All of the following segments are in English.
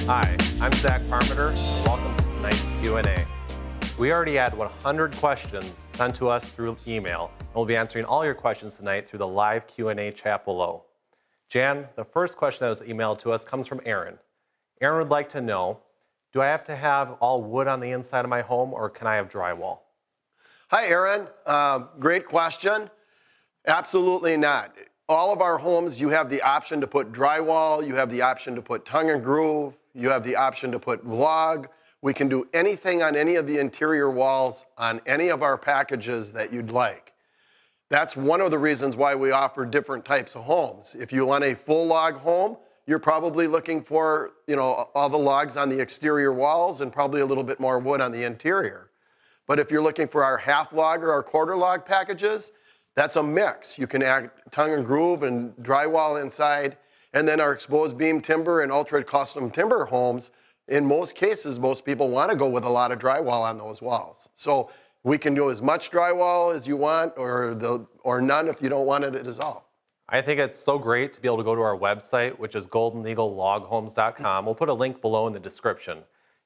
Hi, I'm Zach Parmeter, and welcome to tonight's Q&A. We already had 100 questions sent to us through email, and we'll be answering all your questions tonight through the live Q&A chat below. Jan, the first question that was emailed to us comes from Aaron. Aaron would like to know, do I have to have all wood on the inside of my home, or can I have drywall? Hi, Aaron. Great question. Absolutely not. All of our homes, you have the option to put drywall, you have the option to put tongue and groove, you have the option to put log. We can do anything on any of the interior walls on any of our packages that you'd like. That's one of the reasons why we offer different types of homes. If you want a full log home, you're probably looking for, all the logs on the exterior walls and probably a little bit more wood on the interior. But if you're looking for our half log or our quarter log packages, that's a mix. You can add tongue and groove and drywall inside, and then our exposed beam timber and ultra custom timber homes, in most cases, most people want to go with a lot of drywall on those walls. So we can do as much drywall as you want, or none if you don't want it at all. I think it's so great to be able to go to our website, which is goldeneagleloghomes.com. We'll put a link below in the description.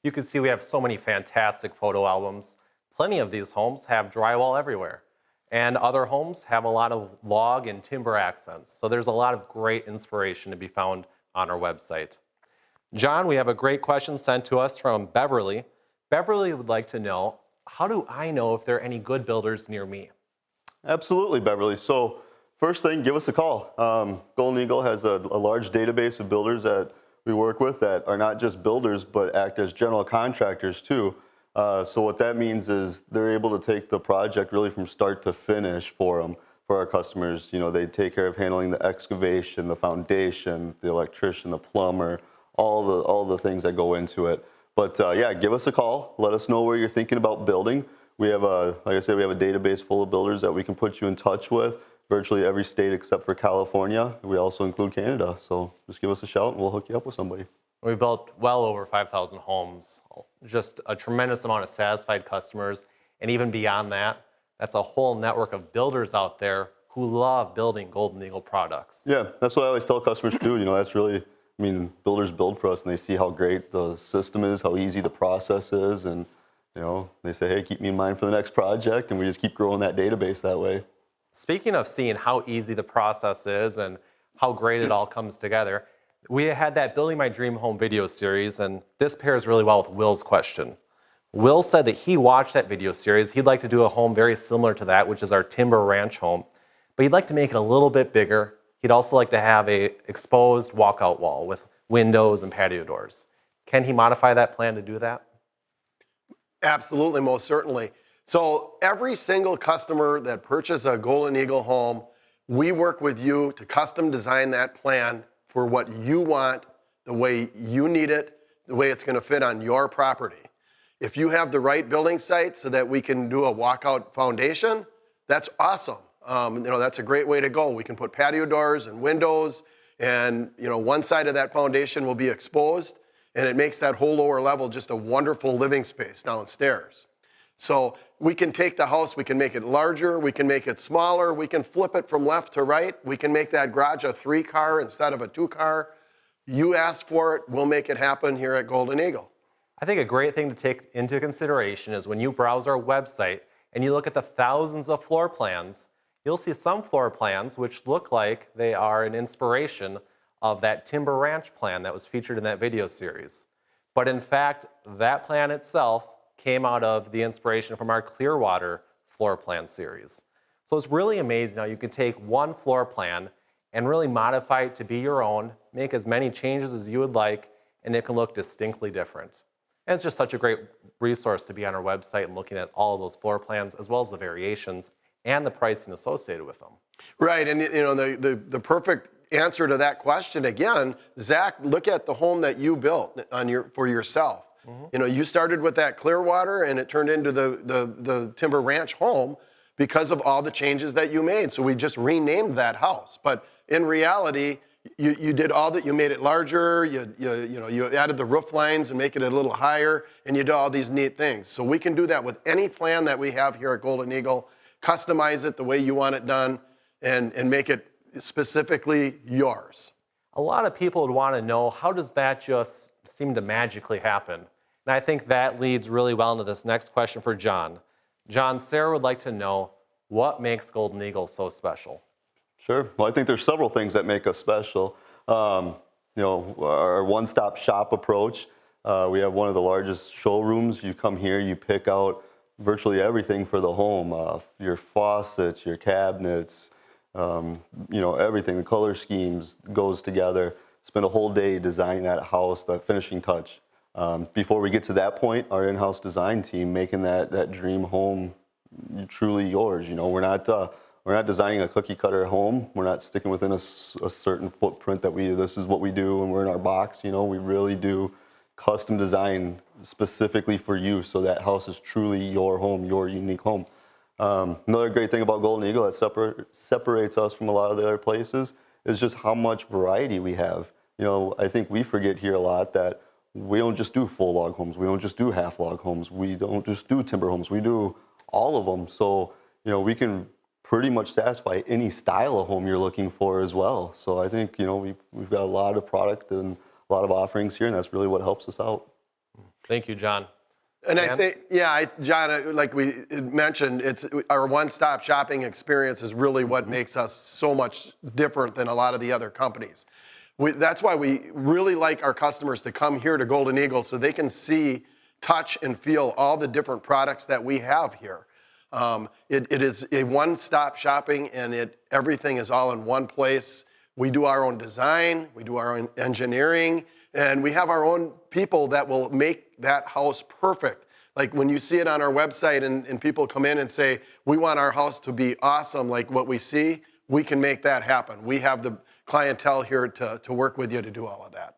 You can see we have so many fantastic photo albums. Plenty of these homes have drywall everywhere. And other homes have a lot of log and timber accents. So there's a lot of great inspiration to be found on our website. John, we have a great question sent to us from Beverly. Beverly would like to know, how do I know if there are any good builders near me? Absolutely, Beverly. So first thing, give us a call. Golden Eagle has a large database of builders that we work with that are not just builders, but act as general contractors too. So what that means is they're able to take the project really from start to finish for them, for our customers. They take care of handling the excavation, the foundation, the electrician, the plumber, all the things that go into it. But yeah, give us a call. Let us know where you're thinking about building. We have like I said, we have a database full of builders that we can put you in touch with. Virtually every state except for California. We also include Canada. So just give us a shout and we'll hook you up with somebody. We built well over 5,000 homes, just a tremendous amount of satisfied customers. And even beyond that, that's a whole network of builders out there who love building Golden Eagle products. Yeah, that's what I always tell customers too. That's really, builders build for us and they see how great the system is, how easy the process is. And, they say, hey, keep me in mind for the next project. And we just keep growing that database that way. Speaking of seeing how easy the process is and how great it all comes together, we had that Building My Dream Home video series, and this pairs really well with Will's question. Will said that he watched that video series. He'd like to do a home very similar to that, which is our timber ranch home, but he'd like to make it a little bit bigger. He'd also like to have a exposed walkout wall with windows and patio doors. Can he modify that plan to do that? Absolutely, most certainly. So every single customer that purchases a Golden Eagle home, we work with you to custom design that plan for what you want, the way you need it, the way it's going to fit on your property. If you have the right building site so that we can do a walkout foundation, that's awesome. That's a great way to go. We can put patio doors and windows, and one side of that foundation will be exposed, and it makes that whole lower level just a wonderful living space downstairs. So we can take the house, we can make it larger, we can make it smaller, we can flip it from left to right, we can make that garage a 3-car instead of a 2-car. You asked for it, we'll make it happen here at Golden Eagle. I think a great thing to take into consideration is when you browse our website and you look at the thousands of floor plans, you'll see some floor plans which look like they are an inspiration of that timber ranch plan that was featured in that video series. But in fact, that plan itself came out of the inspiration from our Clearwater floor plan series. So it's really amazing how you can take one floor plan and really modify it to be your own, make as many changes as you would like, and it can look distinctly different. And it's just such a great resource to be on our website and looking at all of those floor plans as well as the variations and the pricing associated with them. Right, and the perfect answer to that question, again, Zach, look at the home that you built for yourself. Mm-hmm. You started with that Clearwater and it turned into the Timber Ranch home because of all the changes that you made. So we just renamed that house. But in reality, you did all that. You made it larger. You added the roof lines and make it a little higher, and you did all these neat things. So we can do that with any plan that we have here at Golden Eagle. Customize it the way you want it done, and make it specifically yours. A lot of people would want to know, how does that just seem to magically happen. And I think that leads really well into this next question for John. John, Sarah would like to know, what makes Golden Eagle so special? Sure. Well, I think there's several things that make us special. Our one-stop shop approach. We have one of the largest showrooms. You come here, you pick out virtually everything for the home. Your faucets, your cabinets, everything. The color schemes goes together. Spend a whole day designing that house, that finishing touch. Before we get to that point, our in-house design team making that dream home truly yours. We're not designing a cookie cutter home. We're not sticking within a certain footprint that this is what we do and we're in our box. We really do custom design specifically for you, so that house is truly your home, your unique home. Another great thing about Golden Eagle that separates us from a lot of the other places is just how much variety we have. I think we forget here a lot that we don't just do full log homes. We don't just do half log homes. We don't just do timber homes. We do all of them. So, we can pretty much satisfy any style of home you're looking for as well. So I think, we've got a lot of product and a lot of offerings here, and that's really what helps us out. Thank you, John. And Dan? I think, John, like we mentioned, it's our one-stop shopping experience is really what makes us so much different than a lot of the other companies. That's why we really like our customers to come here to Golden Eagle so they can see, touch, and feel all the different products that we have here. It is a one-stop shopping, and everything is all in one place. We do our own design, we do our own engineering, and we have our own people that will make that house perfect. Like when you see it on our website and people come in and say, we want our house to be awesome like what we see, we can make that happen. We have the clientele here to work with you to do all of that.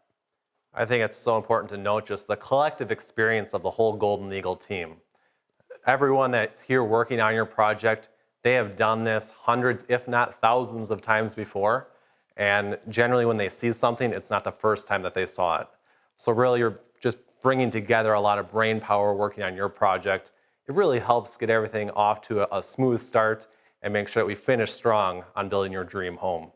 I think it's so important to note just the collective experience of the whole Golden Eagle team. Everyone that's here working on your project, they have done this hundreds, if not thousands of times before. And generally when they see something, it's not the first time that they saw it. So really you're just bringing together a lot of brain power working on your project. It really helps get everything off to a smooth start and make sure that we finish strong on building your dream home.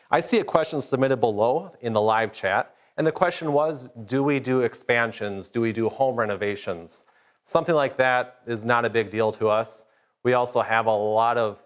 I see a question submitted below in the live chat, and the question was, do we do expansions? Do we do home renovations? Something like that is not a big deal to us. We also have a lot of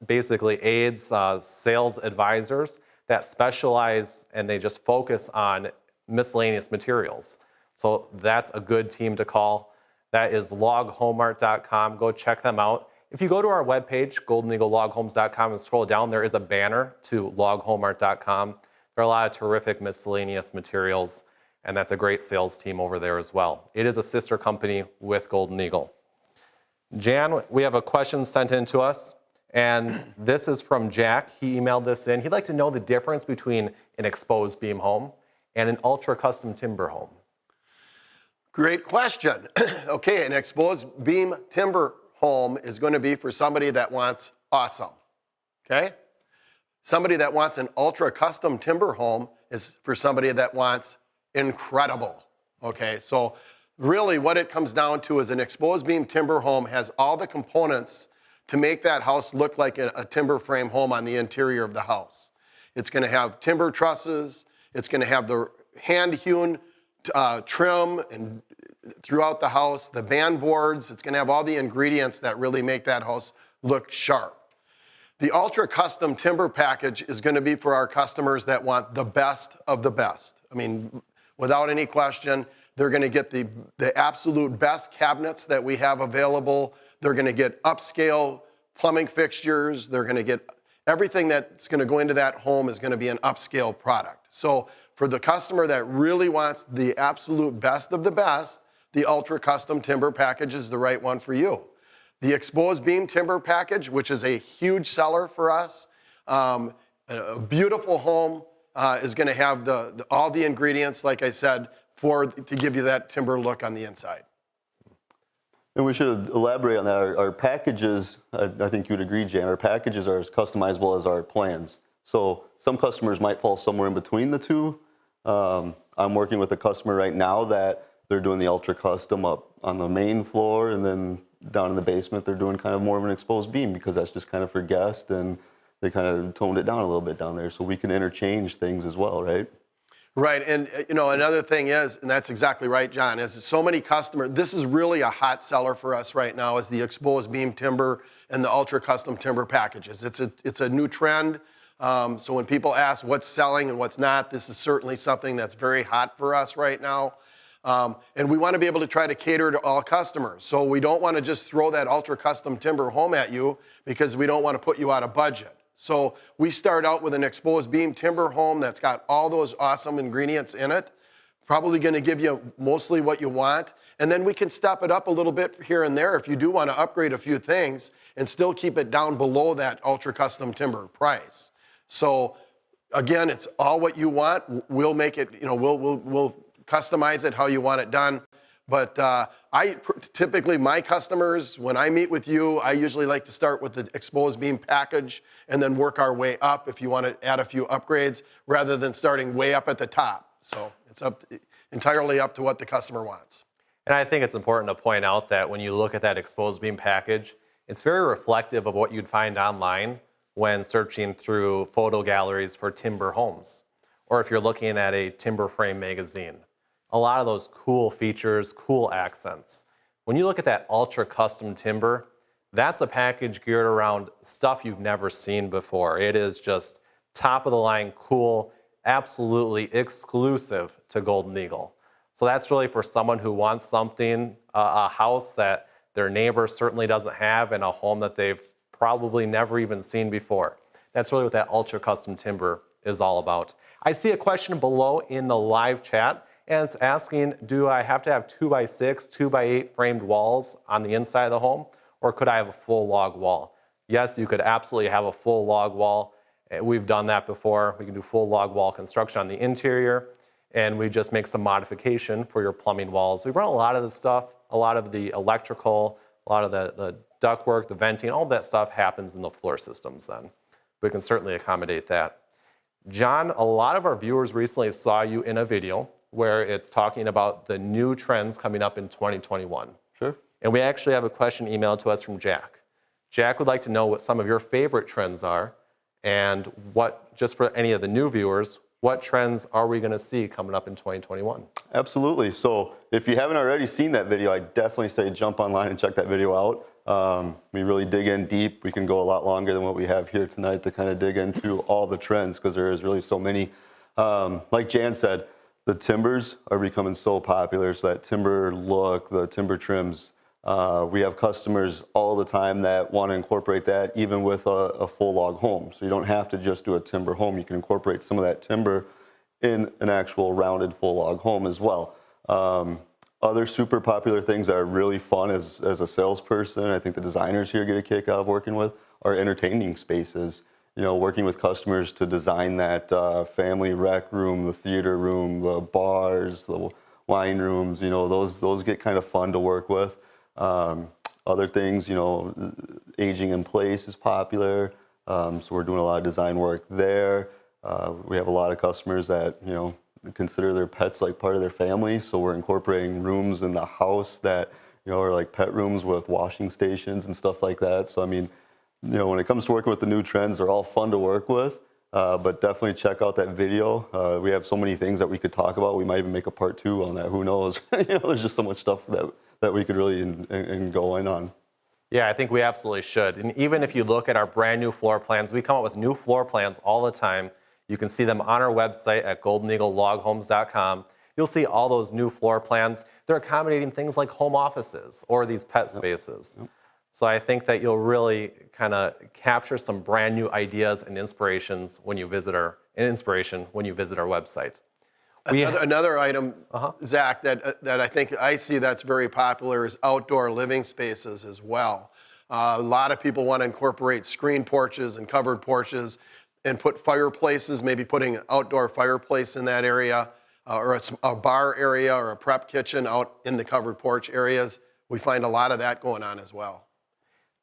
basically aides, sales advisors that specialize and they just focus on miscellaneous materials. So that's a good team to call. That is loghomart.com. Go check them out. If you go to our webpage, goldeneagleLogHomes.com, and scroll down, there is a banner to loghomart.com. There are a lot of terrific miscellaneous materials, and that's a great sales team over there as well. It is a sister company with Golden Eagle. Jan, we have a question sent in to us, and this is from Jack. He emailed this in. He'd like to know the difference between an exposed beam home and an ultra custom timber home. Great question. Okay, an exposed beam timber home is going to be for somebody that wants awesome, okay? Somebody that wants an ultra custom timber home is for somebody that wants incredible, okay? So really what it comes down to is an exposed beam timber home has all the components to make that house look like a timber frame home on the interior of the house. It's going to have timber trusses, it's going to have the hand-hewn trim and throughout the house, the band boards, it's going to have all the ingredients that really make that house look sharp. The ultra custom timber package is going to be for our customers that want the best of the best. I mean, without any question, they're going to get the absolute best cabinets that we have available. They're going to get upscale plumbing fixtures. They're going to get everything that's going to go into that home is going to be an upscale product. So for the customer that really wants the absolute best of the best, the ultra custom timber package is the right one for you. The exposed beam timber package, which is a huge seller for us, a beautiful home is going to have all the ingredients, like I said, to give you that timber look on the inside. And we should elaborate on that. Our packages, I think you'd agree, Jan, our packages are as customizable as our plans. So some customers might fall somewhere in between the two. I'm working with a customer right now that they're doing the ultra custom up on the main floor, and then down in the basement they're doing kind of more of an exposed beam because that's just kind of for guests, and they kind of toned it down a little bit down there. So we can interchange things as well, right? Right, and another thing is, and that's exactly right, John, is so many customers, this is really a hot seller for us right now, is the exposed beam timber and the ultra custom timber packages. It's a new trend, so when people ask what's selling and what's not, this is certainly something that's very hot for us right now. And we want to be able to try to cater to all customers. So we don't want to just throw that ultra custom timber home at you because we don't want to put you out of budget. So we start out with an exposed beam timber home that's got all those awesome ingredients in it, probably going to give you mostly what you want. And then we can step it up a little bit here and there if you do want to upgrade a few things and still keep it down below that ultra custom timber price. So again, it's all what you want. We'll make it, we'll customize it how you want it done. But typically my customers, when I meet with you, I usually like to start with the exposed beam package and then work our way up if you want to add a few upgrades rather than starting way up at the top. So it's entirely up to what the customer wants. And I think it's important to point out that when you look at that exposed beam package, it's very reflective of what you'd find online when searching through photo galleries for timber homes, or if you're looking at a timber frame magazine. A lot of those cool features, cool accents. When you look at that ultra custom timber, that's a package geared around stuff you've never seen before. It is just top of the line, cool, absolutely exclusive to Golden Eagle. So that's really for someone who wants something, a house that their neighbor certainly doesn't have and a home that they've probably never even seen before. That's really what that ultra custom timber is all about. I see a question below in the live chat. And it's asking, do I have to have 2x6, 2x8 framed walls on the inside of the home, or could I have a full log wall? Yes, you could absolutely have a full log wall. We've done that before. We can do full log wall construction on the interior, and we just make some modification for your plumbing walls. We run a lot of the stuff, a lot of the electrical, a lot of the ductwork, the venting, all of that stuff happens in the floor systems then. We can certainly accommodate that. John, a lot of our viewers recently saw you in a video where it's talking about the new trends coming up in 2021. Sure. And we actually have a question emailed to us from Jack. Jack would like to know what some of your favorite trends are and what, just for any of the new viewers, what trends are we going to see coming up in 2021? Absolutely. So if you haven't already seen that video, I definitely say jump online and check that video out. We really dig in deep. We can go a lot longer than what we have here tonight to kind of dig into all the trends because there is really so many. Like Jan said, the timbers are becoming so popular, so that timber look, the timber trims, we have customers all the time that want to incorporate that even with a full log home. So you don't have to just do a timber home. You can incorporate some of that timber in an actual rounded full log home as well. Other super popular things that are really fun as a salesperson, I think the designers here get a kick out of working with, are entertaining spaces. Working with customers to design that family rec room, the theater room, the bars, the wine rooms, those get kind of fun to work with. Other things, aging in place is popular. So we're doing a lot of design work there. We have a lot of customers that, consider their pets like part of their family. So we're incorporating rooms in the house that, are like pet rooms with washing stations and stuff like that. So, when it comes to working with the new trends, they're all fun to work with, but definitely check out that video. We have so many things that we could talk about. We might even make a part 2 on that. Who knows? There's just so much stuff that we could really go in on. Yeah, I think we absolutely should. And even if you look at our brand new floor plans, we come up with new floor plans all the time. You can see them on our website at goldeneagleloghomes.com. You'll see all those new floor plans. They're accommodating things like home offices or these pet spaces. Yep. So I think that you'll really kind of capture some brand new ideas and inspirations when you visit our website. Another item, Zach, that I think I see that's very popular is outdoor living spaces as well. A lot of people want to incorporate screen porches and covered porches and put fireplaces, maybe putting an outdoor fireplace in that area, or a bar area or a prep kitchen out in the covered porch areas. We find a lot of that going on as well.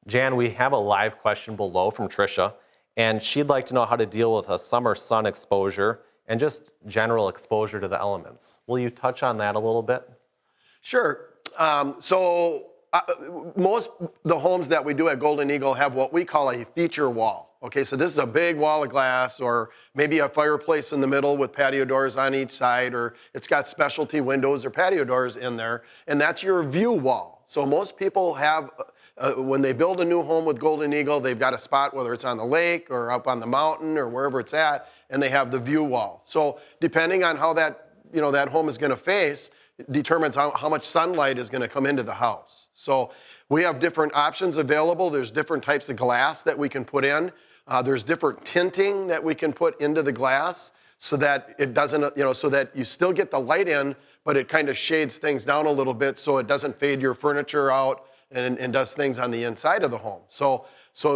Jan, we have a live question below from Tricia, and she'd like to know how to deal with a summer sun exposure and just general exposure to the elements. Will you touch on that a little bit? Sure. Most the homes that we do at Golden Eagle have what we call a feature wall. Okay, so this is a big wall of glass, or maybe a fireplace in the middle with patio doors on each side, or it's got specialty windows or patio doors in there, and that's your view wall. So most people have, when they build a new home with Golden Eagle, they've got a spot, whether it's on the lake or up on the mountain or wherever it's at, and they have the view wall. So depending on how that, that home is going to face, determines how much sunlight is going to come into the house. So we have different options available. There's different types of glass that we can put in. There's different tinting that we can put into the glass so that it doesn't, so that you still get the light in, but it kind of shades things down a little bit so it doesn't fade your furniture out and does things on the inside of the home. So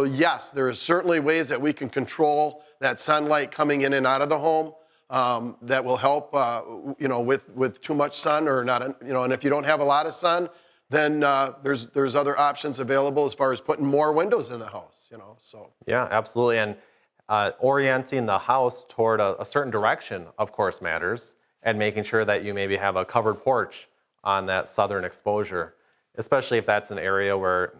yes, there is certainly ways that we can control that sunlight coming in and out of the home. That will help, with too much sun or not, and if you don't have a lot of sun, then there's other options available as far as putting more windows in the house, so. Yeah, absolutely. And orienting the house toward a certain direction, of course, matters, and making sure that you maybe have a covered porch on that southern exposure, especially if that's an area where,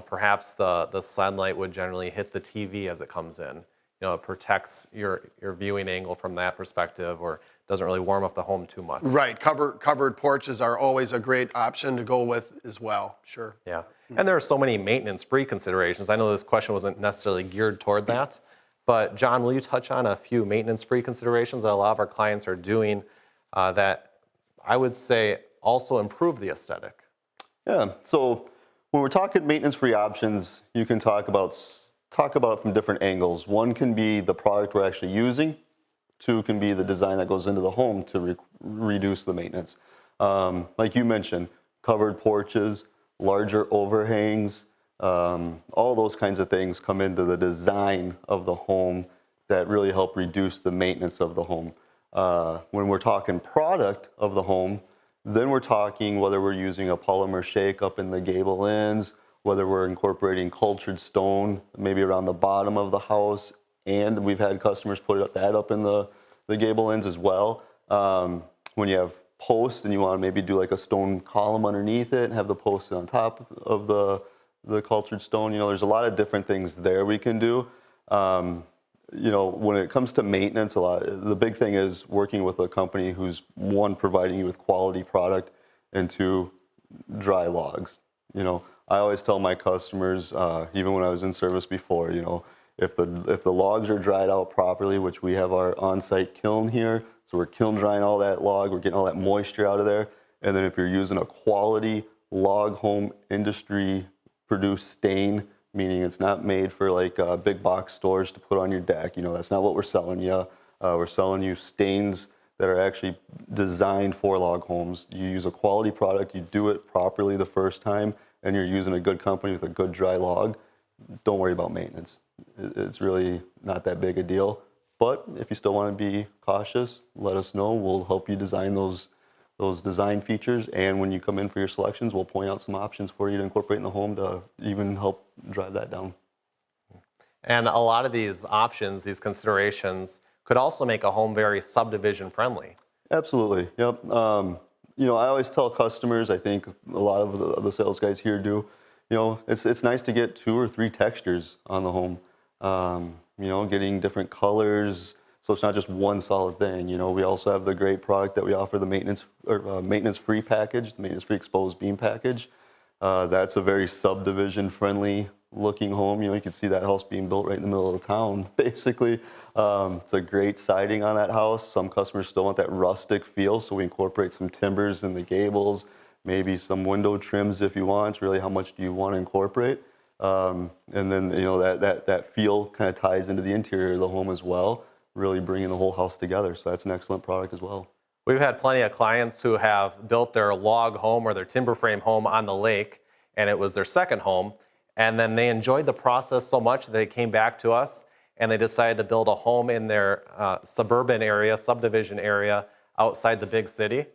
perhaps the sunlight would generally hit the TV as it comes in. It protects your viewing angle from that perspective, or doesn't really warm up the home too much. Right, covered porches are always a great option to go with as well, sure. Yeah, and there are so many maintenance-free considerations. I know this question wasn't necessarily geared toward that, but John, will you touch on a few maintenance-free considerations that a lot of our clients are doing that I would say also improve the aesthetic? Yeah, so when we're talking maintenance-free options, you can talk about it from different angles. One can be the product we're actually using. Two can be the design that goes into the home to reduce the maintenance. Like you mentioned, covered porches, larger overhangs, all those kinds of things come into the design of the home that really help reduce the maintenance of the home. When we're talking product of the home, then we're talking whether we're using a polymer shake up in the gable ends, whether we're incorporating cultured stone maybe around the bottom of the house, and we've had customers put that up in the gable ends as well. When you have posts and you want to maybe do like a stone column underneath it and have the posts on top of the cultured stone, there's a lot of different things there we can do. When it comes to maintenance, the big thing is working with a company who's, one, providing you with quality product, and two, dry logs. I always tell my customers, even when I was in service before, if the logs are dried out properly, which we have our on-site kiln here, so we're kiln drying all that log, we're getting all that moisture out of there, and then if you're using a quality log home industry produced stain, meaning it's not made for like big box stores to put on your deck, that's not what we're selling you. We're selling you stains that are actually designed for log homes. You use a quality product, you do it properly the first time, and you're using a good company with a good dry log, don't worry about maintenance. It's really not that big a deal. But if you still want to be cautious, let us know. We'll help you design those design features, and when you come in for your selections, we'll point out some options for you to incorporate in the home to even help drive that down. And a lot of these options, these considerations, could also make a home very subdivision friendly. Absolutely, yep. I always tell customers, I think a lot of the sales guys here do, it's nice to get 2 or 3 textures on the home. Getting different colors, so it's not just one solid thing. We also have the great product that we offer, the maintenance-free package, the maintenance-free exposed beam package. That's a very subdivision-friendly looking home. You can see that house being built right in the middle of the town, basically. It's a great siding on that house. Some customers still want that rustic feel, so we incorporate some timbers in the gables, maybe some window trims if you want. It's really how much do you want to incorporate. And then that feel kind of ties into the interior of the home as well, really bringing the whole house together. So that's an excellent product as well. We've had plenty of clients who have built their log home or their timber frame home on the lake, and it was their second home. And then they enjoyed the process so much that they came back to us and they decided to build a home in their suburban area, subdivision area outside the big city.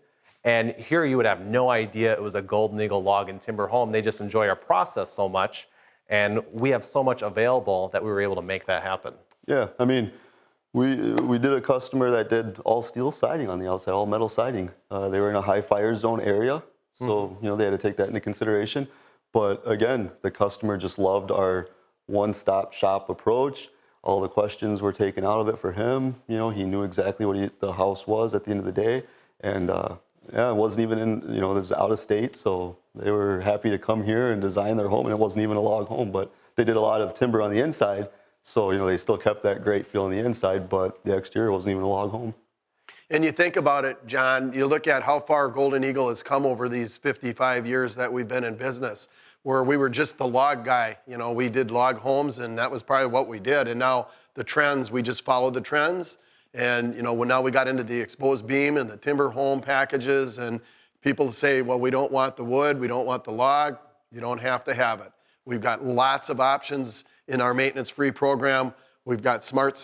And here you would have no idea it was a Golden Eagle log and timber home. They just enjoy our process so much. And we have so much available that we were able to make that happen. Yeah, I mean, we did a customer that did all steel siding on the outside, all metal siding. They were in a high fire zone area, so they had to take that into consideration. But again, the customer just loved our one-stop shop approach. All the questions were taken out of it for him. You know, he knew exactly what the house was at the end of the day. And yeah, it wasn't even in, you know, it was out of state. So they were happy to come here and design their home. And it wasn't even a log home, but they did a lot of timber on the inside. So, you know, they still kept that great feel on the inside, but the exterior wasn't even a log home. And you think about it, John, you look at how far Golden Eagle has come over these 55 years that we've been in business, where we were just the log guy. You know, we did log homes, and that was probably what we did. And now the trends, we just followed the trends. And, you know, now we got into the exposed beam and the timber home packages, and people say, well, we don't want the wood, we don't want the log. You don't have to have it. We've got lots of options in our maintenance-free program. We've got smart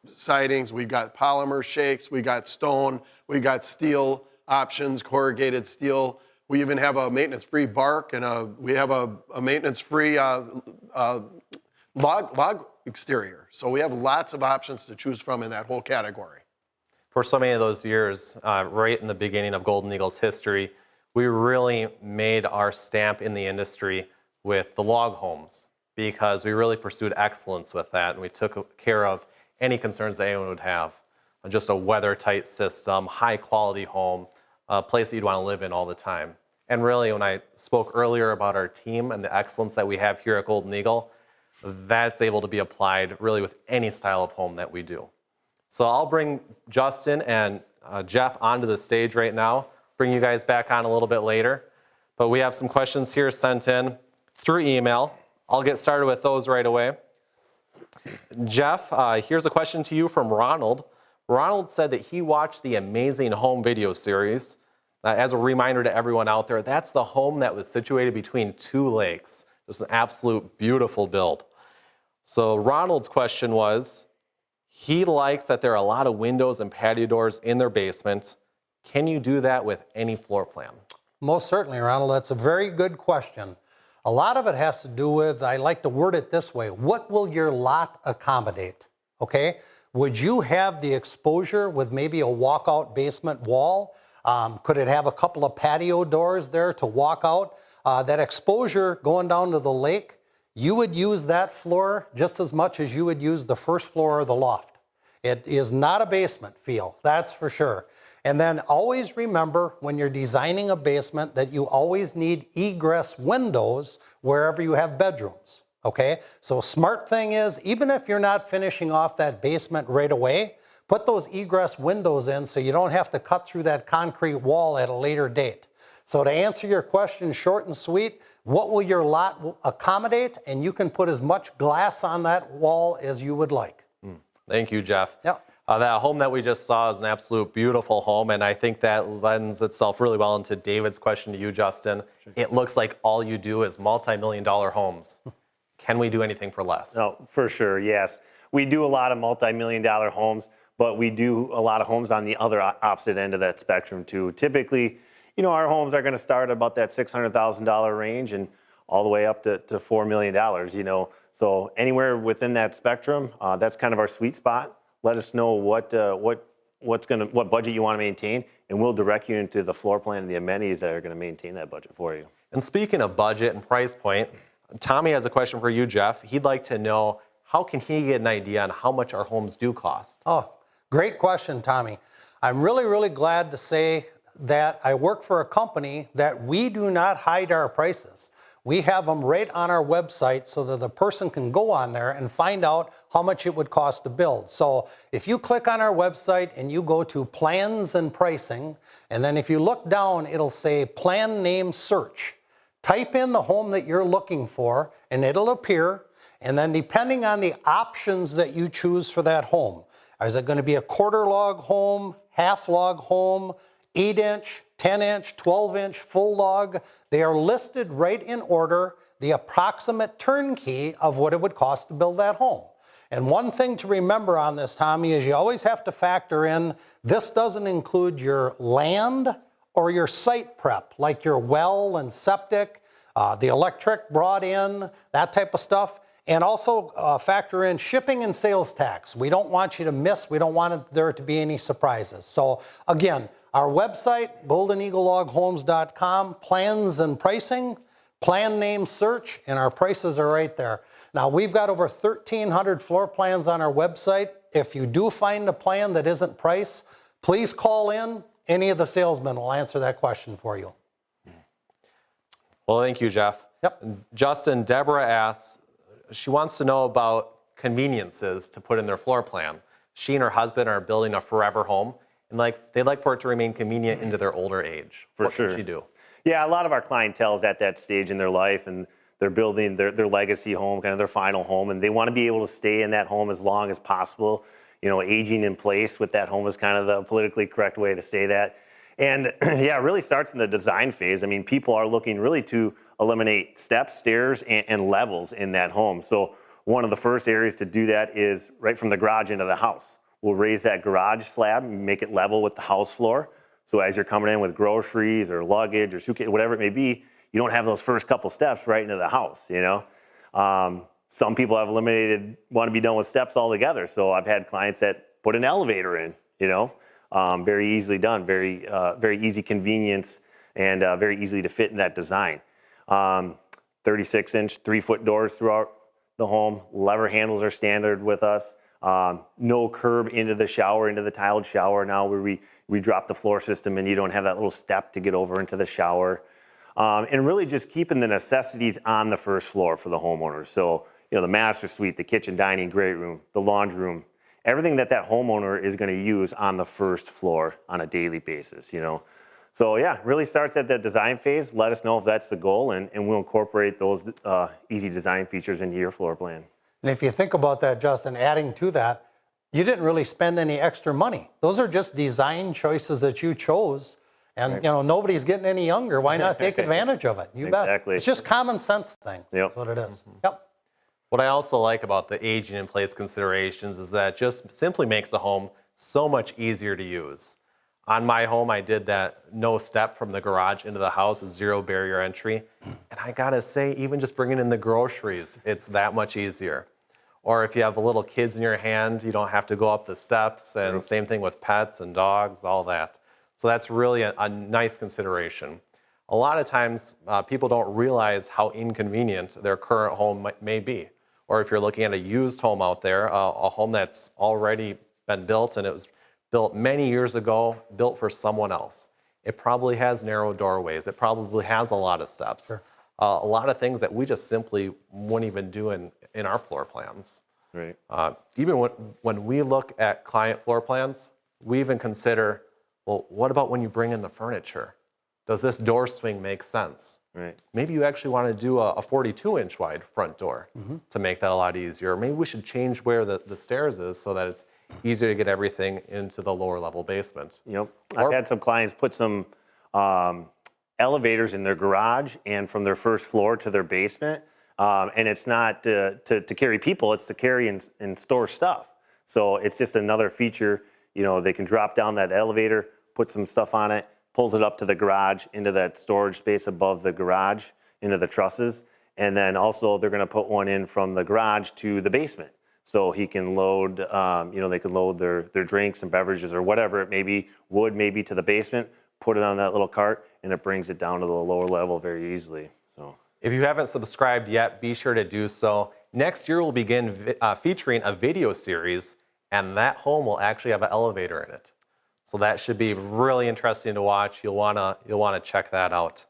sidings, we've got polymer shakes, we got stone, we got steel options, corrugated steel. We even have a maintenance-free bark, and we have a maintenance-free log exterior. So we have lots of options to choose from in that whole category. For so many of those years, right in the beginning of Golden Eagle's history, we really made our stamp in the industry with the log homes, because we really pursued excellence with that, and we took care of any concerns that anyone would have. Just a weather-tight system, high-quality home, a place that you'd want to live in all the time. And really, when I spoke earlier about our team and the excellence that we have here at Golden Eagle, that's able to be applied really with any style of home that we do. So I'll bring Justin and Jeff onto the stage right now, bring you guys back on a little bit later. But we have some questions here sent in through email. I'll get started with those right away. Jeff, here's a question to you from Ronald. Ronald said that he watched the Amazing Home video series. As a reminder to everyone out there, that's the home that was situated between two lakes. It was an absolute beautiful build. So Ronald's question was, he likes that there are a lot of windows and patio doors in their basement. Can you do that with any floor plan? Most certainly, Ronald. That's a very good question. A lot of it has to do with, I like to word it this way, what will your lot accommodate? Okay? Would you have the exposure with maybe a walkout basement wall? Could it have a couple of patio doors there to walk out? That exposure going down to the lake, you would use that floor just as much as you would use the first floor or the loft. It is not a basement feel, that's for sure. And then always remember when you're designing a basement that you always need egress windows wherever you have bedrooms, okay? So smart thing is, even if you're not finishing off that basement right away, put those egress windows in so you don't have to cut through that concrete wall at a later date. So to answer your question short and sweet, what will your lot accommodate? And you can put as much glass on that wall as you would like. Thank you, Jeff. Yep. That home that we just saw is an absolute beautiful home, and I think that lends itself really well into David's question to you, Justin. Sure. It looks like all you do is multi-million-dollar homes. Can we do anything for less? No, for sure, yes. We do a lot of multi-million-dollar homes, but we do a lot of homes on the other opposite end of that spectrum too. Typically, you know, our homes are going to start at about that $600,000 range and all the way up to $4 million, you know. So anywhere within that spectrum, that's kind of our sweet spot. Let us know what budget you want to maintain, and we'll direct you into the floor plan and the amenities that are going to maintain that budget for you. And speaking of budget and price point, Tommy has a question for you, Jeff. He'd like to know, how can he get an idea on how much our homes do cost? Oh, great question, Tommy. I'm really, really glad to say that I work for a company that we do not hide our prices. We have them right on our website so that the person can go on there and find out how much it would cost to build. So if you click on our website and you go to plans and pricing, and then if you look down, it'll say plan name search. Type in the home that you're looking for and it'll appear. And then depending on the options that you choose for that home, is it going to be a quarter log home, half log home, 8-inch, 10-inch, 12-inch, full log? They are listed right in order, the approximate turnkey of what it would cost to build that home. And one thing to remember on this, Tommy, is you always have to factor in, this doesn't include your land or your site prep, like your well and septic, the electric brought in, that type of stuff. And also factor in shipping and sales tax. We don't want you to miss, we don't want there to be any surprises. So again, our website, goldeneagleLogHomes.com, plans and pricing, plan name search, and our prices are right there. Now, we've got over 1,300 floor plans on our website. If you do find a plan that isn't priced, please call in. Any of the salesmen will answer that question for you. Well, thank you, Jeff. Yep. Justin, Deborah asks, she wants to know about conveniences to put in their floor plan. She and her husband are building a forever home, and they'd like for it to remain convenient into their older age. For what sure. can she do? Yeah, a lot of our clientele is at that stage in their life, and they're building their legacy home, kind of their final home, and they want to be able to stay in that home as long as possible. You know, aging in place with that home is kind of the politically correct way to say that. And yeah, it really starts in the design phase. I mean, people are looking really to eliminate steps, stairs, and levels in that home. So one of the first areas to do that is right from the garage into the house. We'll raise that garage slab and make it level with the house floor. So as you're coming in with groceries or luggage or suitcase, whatever it may be, you don't have those first couple steps right into the house, you know? Some people have want to be done with steps altogether. So I've had clients that put an elevator in, you know? Very easily done, very easy convenience, and very easily to fit in that design. 36-inch, 3-foot doors throughout the home. Lever handles are standard with us. No curb into the shower, into the tiled shower now, where we drop the floor system and you don't have that little step to get over into the shower. And really just keeping the necessities on the first floor for the homeowners. So, you know, the master suite, the kitchen, dining, great room, the laundry room, everything that homeowner is going to use on the first floor on a daily basis, you know. So yeah, really starts at the design phase. Let us know if that's the goal, and we'll incorporate those easy design features into your floor plan. And if you think about that, Justin, adding to that, you didn't really spend any extra money. Those are just design choices that you chose. And, you know, nobody's getting any younger. Why not take advantage of it? You bet. Exactly. It's just common sense things. Yep. That's what it is. Yep. What I also like about the aging in place considerations is that it just simply makes the home so much easier to use. On my home, I did that no step from the garage into the house, a 0 barrier entry. And I gotta say, even just bringing in the groceries, it's that much easier. Or if you have little kids in your hand, you don't have to go up the steps, and same thing with pets and dogs, all that. So that's really a nice consideration. A lot of times, people don't realize how inconvenient their current home may be. Or if you're looking at a used home out there, a home that's already been built and it was built many years ago, built for someone else. It probably has narrow doorways. It probably has a lot of steps. Sure. A lot of things that we just simply wouldn't even do in our floor plans. Right. Even when we look at client floor plans, we even consider, well, what about when you bring in the furniture? Does this door swing make sense? Right. Maybe you actually want to do a 42-inch wide front door to make that a lot easier. Maybe we should change where the stairs is so that it's easier to get everything into the lower level basement. Yep. I've had some clients put some elevators in their garage and from their first floor to their basement. And it's not to carry people, it's to carry and store stuff. So it's just another feature. You know, they can drop down that elevator, put some stuff on it, pulls it up to the garage, into that storage space above the garage, into the trusses. And then also they're gonna put one in from the garage to the basement. So he can load, you know, they can load their drinks and beverages or whatever it may be, wood maybe to the basement, put it on that little cart, and it brings it down to the lower level very easily. So if you haven't subscribed yet, be sure to do so. Next year we'll begin featuring a video series, and that home will actually have an elevator in it. So that should be really interesting to watch. You'll wanna check that out.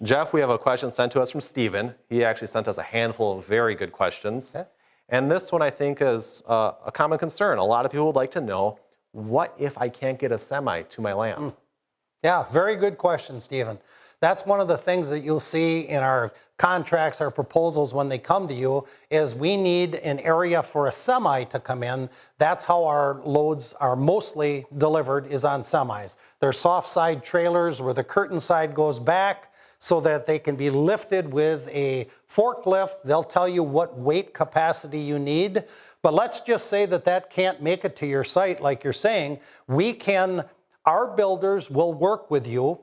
Jeff, we have a question sent to us from Steven. He actually sent us a handful of very good questions. Okay. And this one I think is a common concern. A lot of people would like to know, what if I can't get a semi to my land? Yeah, very good question, Stephen. That's one of the things that you'll see in our contracts, our proposals when they come to you, is we need an area for a semi to come in. That's how our loads are mostly delivered, is on semis. They're soft side trailers where the curtain side goes back so that they can be lifted with a forklift. They'll tell you what weight capacity you need. But let's just say that that can't make it to your site like you're saying. Our builders will work with you.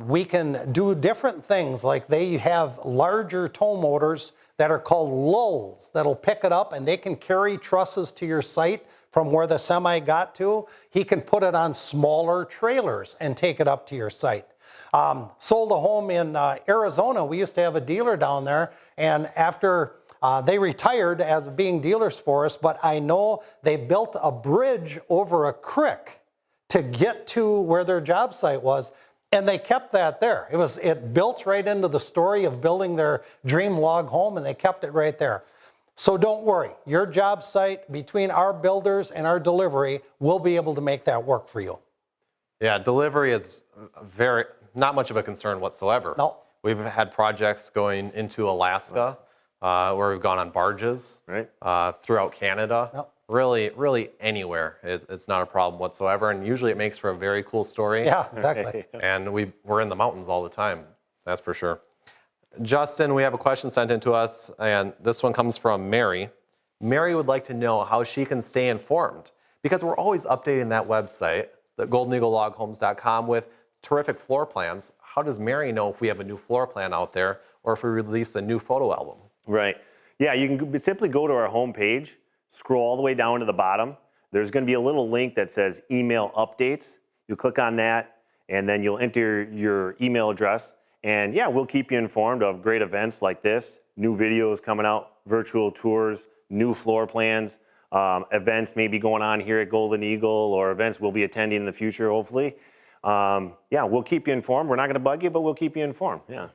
We can do different things, like they have larger tow motors that are called lulls that'll pick it up, and they can carry trusses to your site from where the semi got to. He can put it on smaller trailers and take it up to your site. Sold a home in Arizona. We used to have a dealer down there, and after they retired as being dealers for us, but I know they built a bridge over a creek to get to where their job site was, and they kept that there. It built right into the story of building their dream log home, and they kept it right there. So don't worry, your job site, between our builders and our delivery, we'll be able to make that work for you. Yeah, delivery is not much of a concern whatsoever. No. We've had projects going into Alaska where we've gone on barges throughout Canada. Yep. Really anywhere. It's not a problem whatsoever, and usually it makes for a very cool story. Yeah, exactly. And we're in the mountains all the time, that's for sure. Justin, we have a question sent in to us, and this one comes from Mary. Mary would like to know how she can stay informed, because we're always updating that website, the goldeneagleLogHomes.com, with terrific floor plans. How does Mary know if we have a new floor plan out there or if we release a new photo album? Right. Yeah, you can simply go to our homepage, scroll all the way down to the bottom. There's going to be a little link that says email updates. You click on that, and then you'll enter your email address. And yeah, we'll keep you informed of great events like this, new videos coming out, virtual tours, new floor plans, events maybe going on here at Golden Eagle, or events we'll be attending in the future, hopefully. Yeah, we'll keep you informed. We're not going to bug you, but we'll keep you informed. Yeah.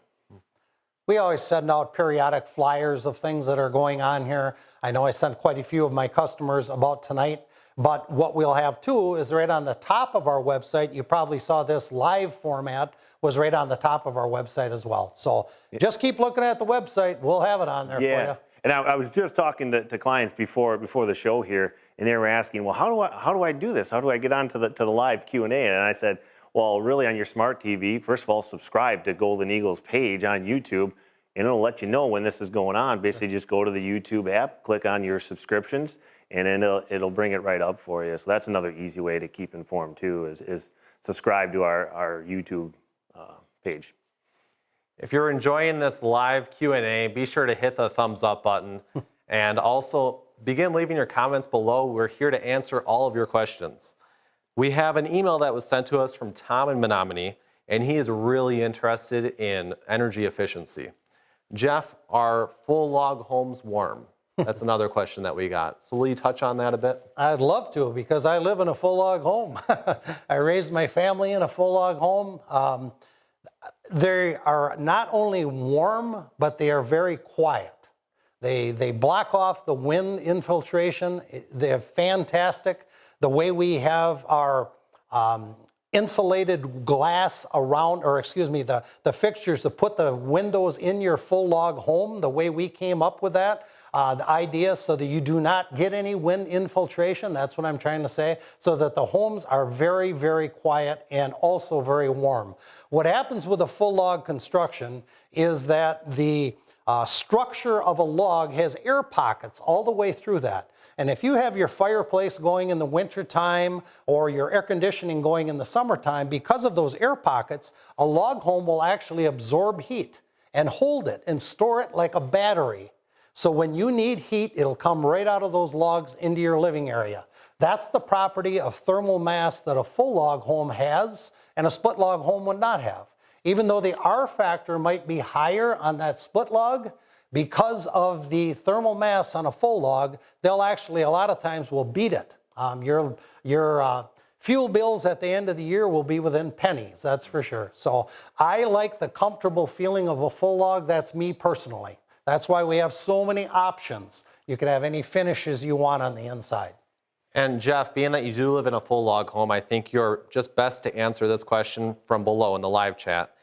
We always send out periodic flyers of things that are going on here. I know I sent quite a few of my customers about tonight, but what we'll have too is right on the top of our website. You probably saw this live format was right on the top of our website as well. So just keep looking at the website. We'll have it on there for you. And I was just talking to clients before the show here, and they were asking, well, how do I do this? How do I get on to the live Q&A? And I said, well, really on your smart TV, first of all, subscribe to Golden Eagle's page on YouTube, and it'll let you know when this is going on. Basically, just go to the YouTube app, click on your subscriptions, and then it'll bring it right up for you. So that's another easy way to keep informed too, is subscribe to our YouTube page. If you're enjoying this live Q&A, be sure to hit the thumbs up button and also begin leaving your comments below. We're here to answer all of your questions. We have an email that was sent to us from Tom in Menominee, and he is really interested in energy efficiency. Jeff, are full log homes warm? That's another question that we got. So will you touch on that a bit? I'd love to, because I live in a full log home. I raised my family in a full log home. They are not only warm, but they are very quiet. They block off the wind infiltration. They're fantastic. The way we have our insulated glass around, or excuse me, the fixtures to put the windows in your full log home, the way we came up with that, the idea so that you do not get any wind infiltration, that's what I'm trying to say, so that the homes are very, very quiet and also very warm. What happens with a full log construction is that the structure of a log has air pockets all the way through that. And if you have your fireplace going in the wintertime or your air conditioning going in the summertime, because of those air pockets, a log home will actually absorb heat and hold it and store it like a battery. So when you need heat, it'll come right out of those logs into your living area. That's the property of thermal mass that a full log home has and a split log home would not have. Even though the R factor might be higher on that split log, because of the thermal mass on a full log, they'll actually, a lot of times, will beat it. Your fuel bills at the end of the year will be within pennies, that's for sure. So I like the comfortable feeling of a full log. That's me personally. That's why we have so many options. You can have any finishes you want on the inside. And Jeff, being that you do live in a full log home, I think you're just best to answer this question from below in the live chat.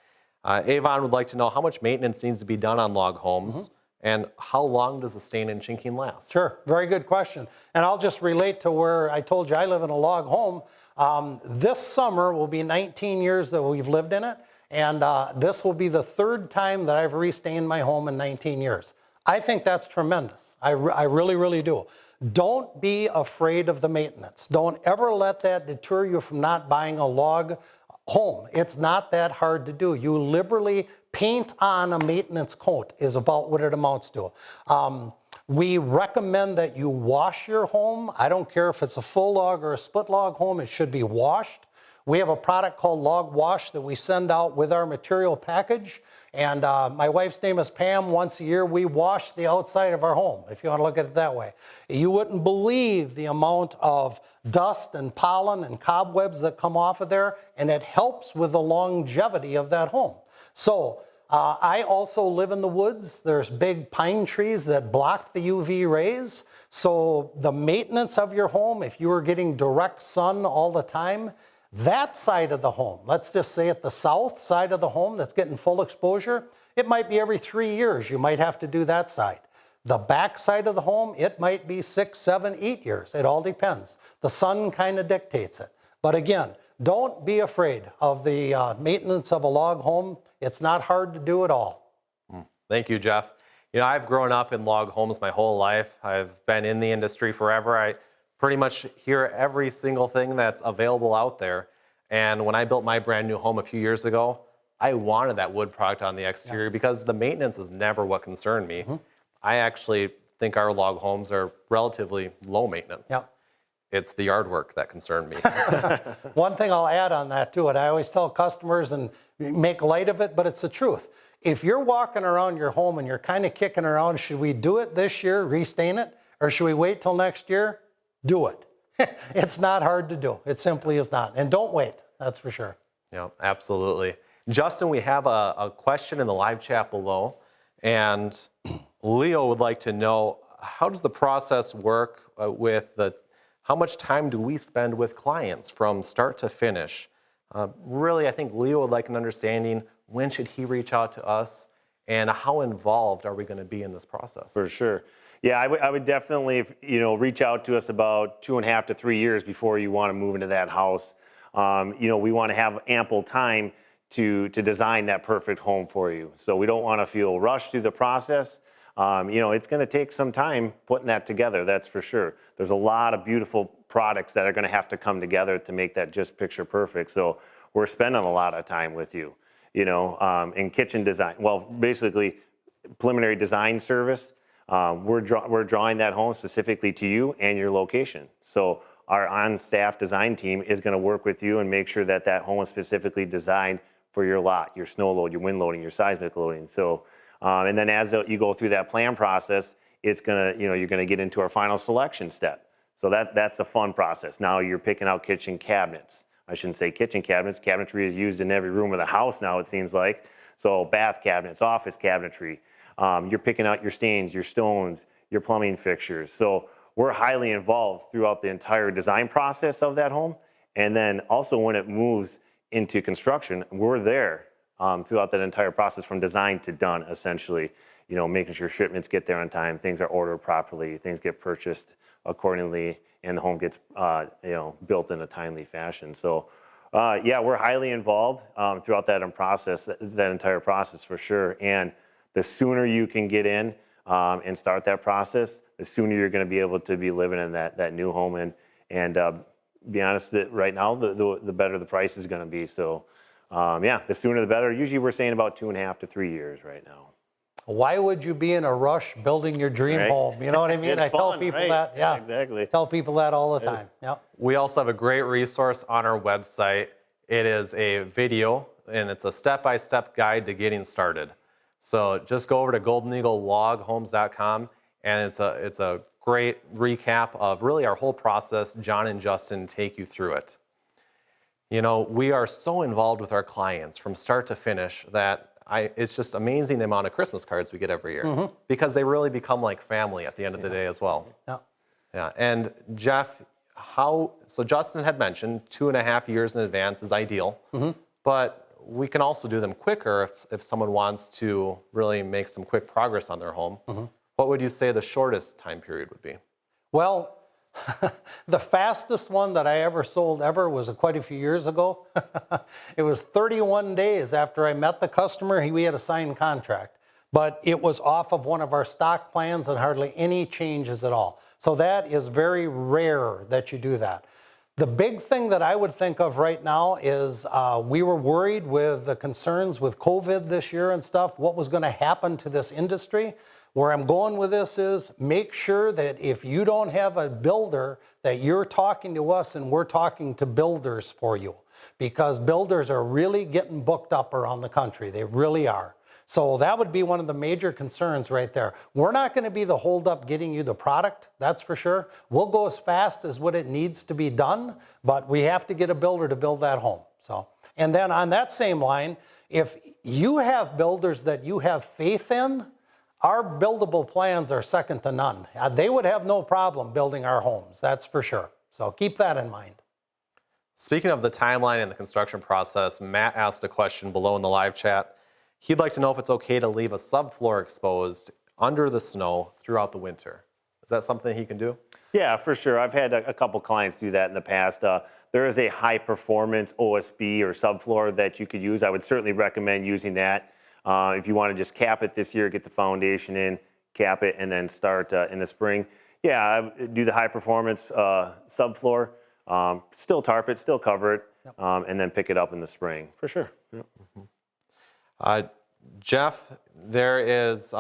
Avon would like to know how much maintenance needs to be done on log homes, and how long does the stain and chinking last? Sure, very good question. And I'll just relate to where I told you I live in a log home. This summer will be 19 years that we've lived in it, and this will be the third time that I've restained my home in 19 years. I think that's tremendous. I really, really do. Don't be afraid of the maintenance. Don't ever let that deter you from not buying a log home. It's not that hard to do. You liberally paint on a maintenance coat is about what it amounts to. We recommend that you wash your home. I don't care if it's a full log or a split log home, it should be washed. We have a product called Log Wash that we send out with our material package. And my wife's name is Pam. Once a year, we wash the outside of our home, if you want to look at it that way. You wouldn't believe the amount of dust and pollen and cobwebs that come off of there, and it helps with the longevity of that home. So I also live in the woods. There's big pine trees that block the UV rays. So the maintenance of your home, if you are getting direct sun all the time, that side of the home, let's just say at the south side of the home that's getting full exposure, it might be every 3 years you might have to do that side. The back side of the home, it might be 6, 7, 8 years. It all depends. The sun kind of dictates it. But again, don't be afraid of the maintenance of a log home. It's not hard to do at all. Thank you, Jeff. You know, I've grown up in log homes my whole life. I've been in the industry forever. I pretty much hear every single thing that's available out there. And when I built my brand new home a few years ago, I wanted that wood product on the exterior because the maintenance is never what concerned me. I actually think our log homes are relatively low maintenance. It's the yard work that concerned me. One thing I'll add on that too, and I always tell customers and make light of it, but it's the truth. If you're walking around your home and you're kind of kicking around, should we do it this year, restain it, or should we wait till next year? Do it. It's not hard to do. It simply is not. And don't wait, that's for sure. Yeah, absolutely. Justin, we have a question in the live chat below, and Leo would like to know, how does the process work how much time do we spend with clients from start to finish? Really, I think Leo would like an understanding, when should he reach out to us, and how involved are we going to be in this process? For sure. Yeah, I would definitely, reach out to us about 2.5 to 3 years before you want to move into that house. We want to have ample time to design that perfect home for you. So we don't want to feel rushed through the process. It's going to take some time putting that together, that's for sure. There's a lot of beautiful products that are going to have to come together to make that just picture perfect. So we're spending a lot of time with you, in kitchen design. Well, basically, preliminary design service. We're drawing that home specifically to you and your location. So our on-staff design team is going to work with you and make sure that that home is specifically designed for your lot, your snow load, your wind loading, your seismic loading. So, and then as you go through that plan process, it's gonna, you're gonna get into our final selection step. So that's a fun process. Now you're picking out kitchen cabinets. I shouldn't say kitchen cabinets. Cabinetry is used in every room of the house now, it seems like. So bath cabinets, office cabinetry. You're picking out your stains, your stones, your plumbing fixtures. So we're highly involved throughout the entire design process of that home. And then also when it moves into construction, we're there throughout that entire process from design to done, essentially. Making sure shipments get there on time, things are ordered properly, things get purchased accordingly, and the home gets built in a timely fashion. So yeah, we're highly involved throughout that entire process for sure. And the sooner you can get in and start that process, the sooner you're going to be able to be living in that new home. And be honest, that right now, the better the price is going to be. So yeah, the sooner the better. Usually we're saying about 2.5 to 3 years right now. Why would you be in a rush building your dream home? You know what I mean? It's tell fun, people right? that. Yeah, exactly. Tell people that all the time. Yep. We also have a great resource on our website. It is a video, and it's a step-by-step guide to getting started. So just go over to goldeneagleloghomes.com, and it's a great recap of really our whole process. John and Justin take you through it. We are so involved with our clients from start to finish that it's just amazing the amount of Christmas cards we get every year, because they really become like family at the end of the day as well. Yeah. And Jeff, so Justin had mentioned 2.5 years in advance is ideal, but we can also do them quicker if someone wants to really make some quick progress on their home. What would you say the shortest time period would be? Well, the fastest one that I ever sold was quite a few years ago. It was 31 days after I met the customer. We had a signed contract, but it was off of one of our stock plans and hardly any changes at all. So that is very rare that you do that. The big thing that I would think of right now is we were worried with the concerns with COVID this year and stuff, what was going to happen to this industry. Where I'm going with this is make sure that if you don't have a builder, that you're talking to us and we're talking to builders for you. because builders are really getting booked up around the country. They really are. So that would be one of the major concerns right there. We're not going to be the holdup getting you the product, that's for sure. We'll go as fast as what it needs to be done, but we have to get a builder to build that home. So, and then on that same line, if you have builders that you have faith in, our buildable plans are second to none. They would have no problem building our homes, that's for sure. So keep that in mind. Speaking of the timeline and the construction process, Matt asked a question below in the live chat. He'd like to know if it's okay to leave a subfloor exposed under the snow throughout the winter. Is that something he can do? Yeah, for sure. I've had a couple clients do that in the past. There is a high performance OSB or subfloor that you could use. I would certainly recommend using that. If you want to just cap it this year, get the foundation in, cap it, and then start in the spring. Yeah, do the high performance subfloor, still tarp it, still cover it, and then pick it up in the spring, for sure. Yep. Jeff, there is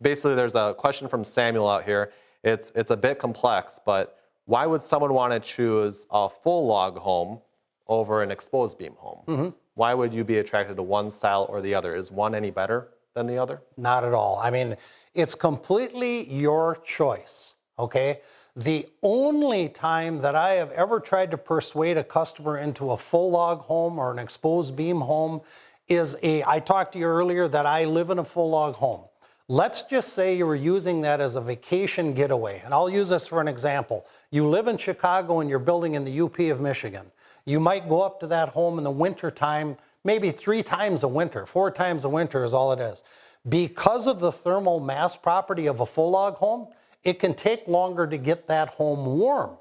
basically there's a question from Samuel out here. It's a bit complex, but why would someone want to choose a full log home over an exposed beam home? Why would you be attracted to one style or the other? Is one any better than the other? Not at all. I mean, it's completely your choice, okay? The only time that I have ever tried to persuade a customer into a full log home or an exposed beam home is I talked to you earlier that I live in a full log home. Let's just say you were using that as a vacation getaway, and I'll use this for an example. You live in Chicago and you're building in the UP of Michigan. You might go up to that home in the winter time, maybe 3 times a winter, 4 times a winter is all it is. Because of the thermal mass property of a full log home, it can take longer to get that home warm.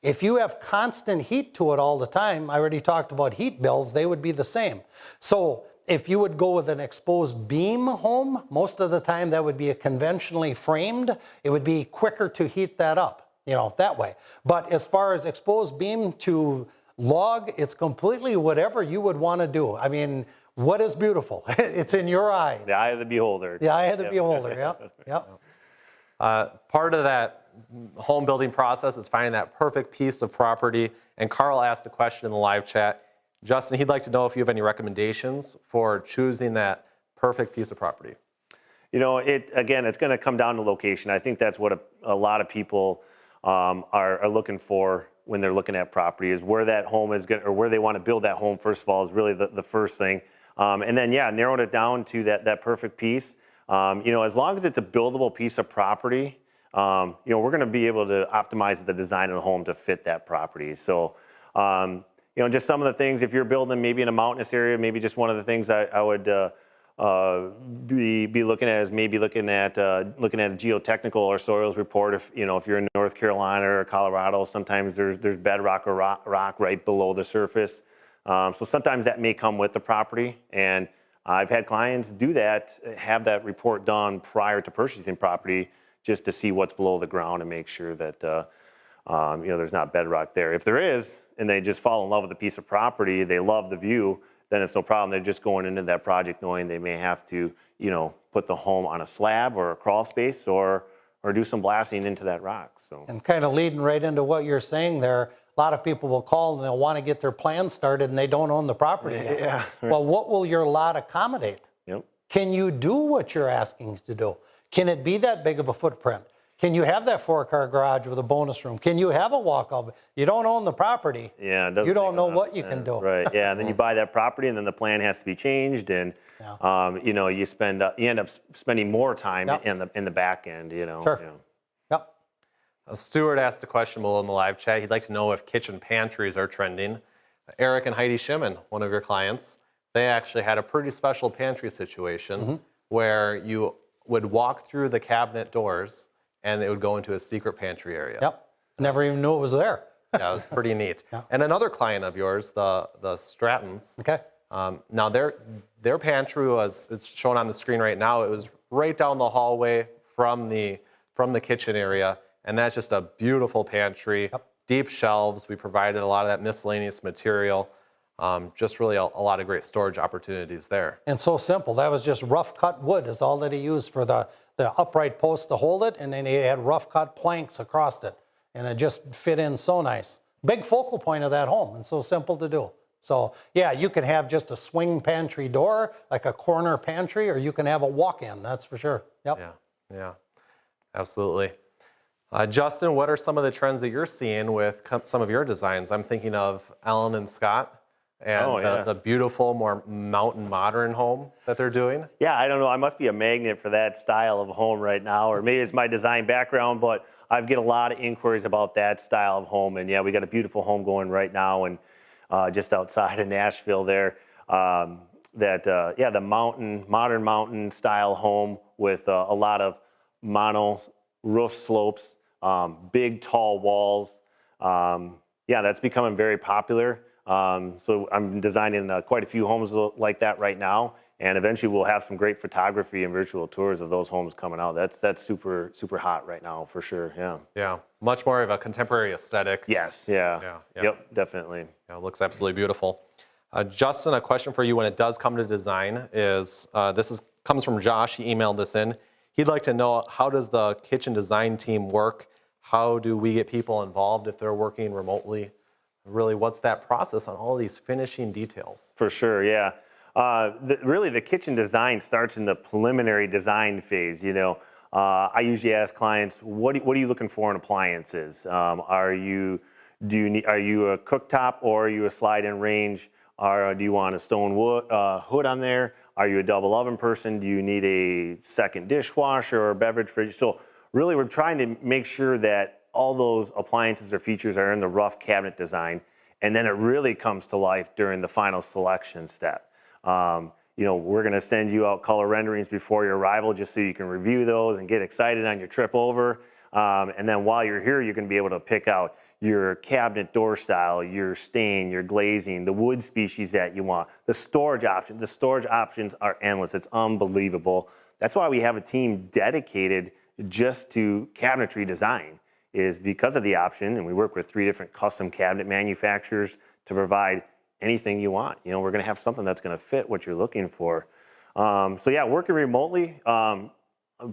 If you have constant heat to it all the time, I already talked about heat bills, they would be the same. So if you would go with an exposed beam home, most of the time that would be a conventionally framed. It would be quicker to heat that up, that way. But as far as exposed beam to log, it's completely whatever you would want to do. I mean, what is beautiful? It's in your eyes. The eye of the beholder. The eye of the beholder, yep. Part of that home building process is finding that perfect piece of property. And Carl asked a question in the live chat. Justin, he'd like to know if you have any recommendations for choosing that perfect piece of property. Again, it's going to come down to location. I think that's what a lot of people are looking for when they're looking at property, is where that home is going, or where they want to build that home. First of all, is really the first thing. And then, narrowing it down to that perfect piece. As long as it's a buildable piece of property, we're going to be able to optimize the design of the home to fit that property. So, just some of the things, if you're building maybe in a mountainous area, maybe just one of the things I would be looking at is maybe looking at a geotechnical or soils report. If you're in North Carolina or Colorado, sometimes there's bedrock or rock right below the surface. So sometimes that may come with the property, and I've had clients do that, have that report done prior to purchasing property, just to see what's below the ground and make sure that there's not bedrock there. If there is, and they just fall in love with the piece of property, they love the view, then it's no problem. They're just going into that project knowing they may have to, put the home on a slab or a crawl space or do some blasting into that rock. So. And kind of leading right into what you're saying there, a lot of people will call and they'll want to get their plans started and they don't own the property yet. Yeah. Well, what will your lot accommodate? Yep. Can you do what you're asking to do? Can it be that big of a footprint? Can you have that 4-car garage with a bonus room? Can you have a walkout? You don't own the property. Yeah, it doesn't you don't make a know lot what of you can sense. do. Right. Yeah, and then you buy that property, and then the plan has to be changed, and you end up spending more time in the back end. Sure. Yep. Stuart asked a question below in the live chat. He'd like to know if kitchen pantries are trending. Eric and Heidi Shimon, one of your clients, they actually had a pretty special pantry situation where you would walk through the cabinet doors and it would go into a secret pantry area. Yep. Never even knew it was there. Yeah, it was pretty neat. And another client of yours, the Strattons. Okay. Now their pantry it's shown on the screen right now. It was right down the hallway from the kitchen area, and that's just a beautiful pantry. Yep. Deep shelves. We provided a lot of that miscellaneous material. Just really a lot of great storage opportunities there. And so simple. That was just rough cut wood is all that he used for the upright post to hold it, and then he had rough cut planks across it, and it just fit in so nice. big focal point of that home and so simple to do. So yeah, you can have just a swing pantry door, like a corner pantry, or you can have a walk-in, that's for sure. Yep. Yeah, absolutely. Justin, what are some of the trends that you're seeing with some of your designs? I'm thinking of Ellen and Scott and the beautiful, more mountain modern home that they're doing. Yeah, I don't know. I must be a magnet for that style of home right now, or maybe it's my design background, but I get a lot of inquiries about that style of home. And yeah, we got a beautiful home going right now, and just outside of Nashville there. The modern mountain style home with a lot of mono roof slopes, big tall walls. Yeah, that's becoming very popular. So I'm designing quite a few homes like that right now, and eventually we'll have some great photography and virtual tours of those homes coming out. That's super hot right now for sure. Yeah. Yeah, much more of a contemporary aesthetic. Yes. Yeah. Yep. Definitely. Yeah, it looks absolutely beautiful. Justin, a question for you when it does come to design is comes from Josh. He emailed this in. He'd like to know, how does the kitchen design team work? How do we get people involved if they're working remotely? Really, what's that process on all these finishing details? For sure, yeah. Really, the kitchen design starts in the preliminary design phase. I usually ask clients, what are you looking for in appliances? Are you a cooktop, or are you a slide-in range? Or do you want a stone hood on there? Are you a double oven person? Do you need a second dishwasher or a beverage fridge? So really, we're trying to make sure that all those appliances or features are in the rough cabinet design, and then it really comes to life during the final selection step. We're going to send you out color renderings before your arrival just so you can review those and get excited on your trip over. And then while you're here, you're going to be able to pick out your cabinet door style, your stain, your glazing, the wood species that you want, the storage options. The storage options are endless. It's unbelievable. That's why we have a team dedicated just to cabinetry design, is because of the option. And we work with 3 different custom cabinet manufacturers to provide anything you want. We're going to have something that's going to fit what you're looking for. So yeah, working remotely,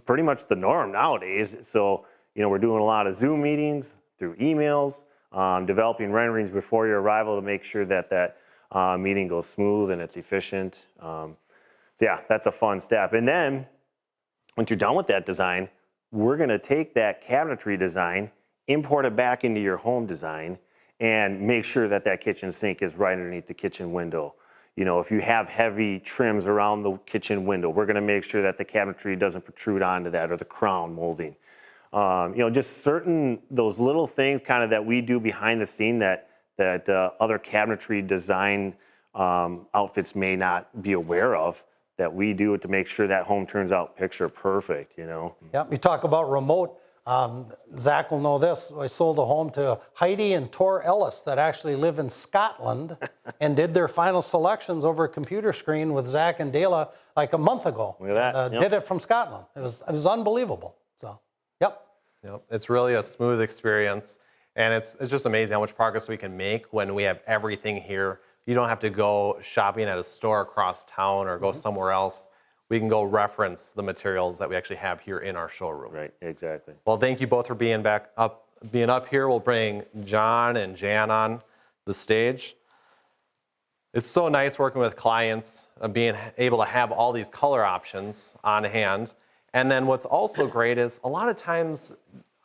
pretty much the norm nowadays. So, we're doing a lot of Zoom meetings, through emails, developing renderings before your arrival to make sure that meeting goes smooth and it's efficient. So yeah, that's a fun step. And then once you're done with that design, we're going to take that cabinetry design, import it back into your home design, and make sure that kitchen sink is right underneath the kitchen window. If you have heavy trims around the kitchen window, we're going to make sure that the cabinetry doesn't protrude onto that, or the crown molding. Just those little things kind of that we do behind the scene that other cabinetry design outfits may not be aware of, that we do to make sure that home turns out picture perfect. Yep, you talk about remote. Zach will know this. I sold a home to Heidi and Tor Ellis that actually live in Scotland and did their final selections over a computer screen with Zach and Dela like a month ago. Look at that. Did it from Scotland. It was unbelievable. So, yep. Yep. It's really a smooth experience, and it's just amazing how much progress we can make when we have everything here. You don't have to go shopping at a store across town or go somewhere else. We can go reference the materials that we actually have here in our showroom. Right, exactly. Well, thank you both for being up here. We'll bring John and Jan on the stage. It's so nice working with clients, being able to have all these color options on hand. And then what's also great is a lot of times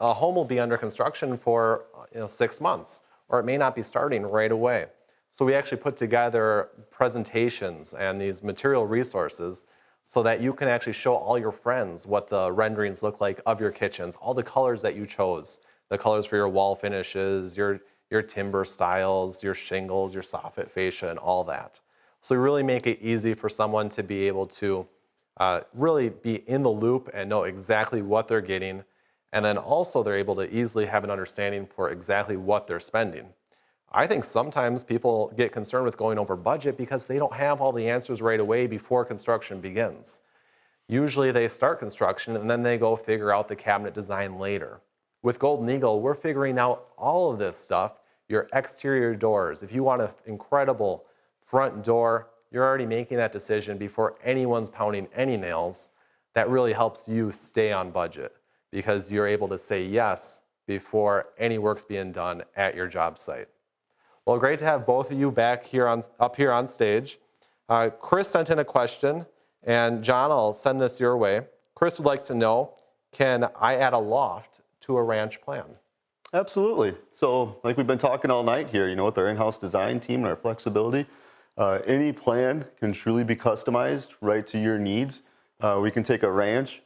a home will be under construction for 6 months, or it may not be starting right away. So we actually put together presentations and these material resources so that you can actually show all your friends what the renderings look like of your kitchens, all the colors that you chose, the colors for your wall finishes, your timber styles, your shingles, your soffit fascia, and all that. So we really make it easy for someone to be able to really be in the loop and know exactly what they're getting. And then also they're able to easily have an understanding for exactly what they're spending. I think sometimes people get concerned with going over budget because they don't have all the answers right away before construction begins. Usually they start construction and then they go figure out the cabinet design later. With Golden Eagle, we're figuring out all of this stuff, your exterior doors. If you want an incredible front door, you're already making that decision before anyone's pounding any nails. That really helps you stay on budget because you're able to say yes before any work's being done at your job site. Well, great to have both of you back here up here on stage. Chris sent in a question, and John, I'll send this your way. Chris would like to know, can I add a loft to a ranch plan? Absolutely. So like we've been talking all night here, you know, with our in-house design team and our flexibility, any plan can truly be customized right to your needs. We can take a ranch,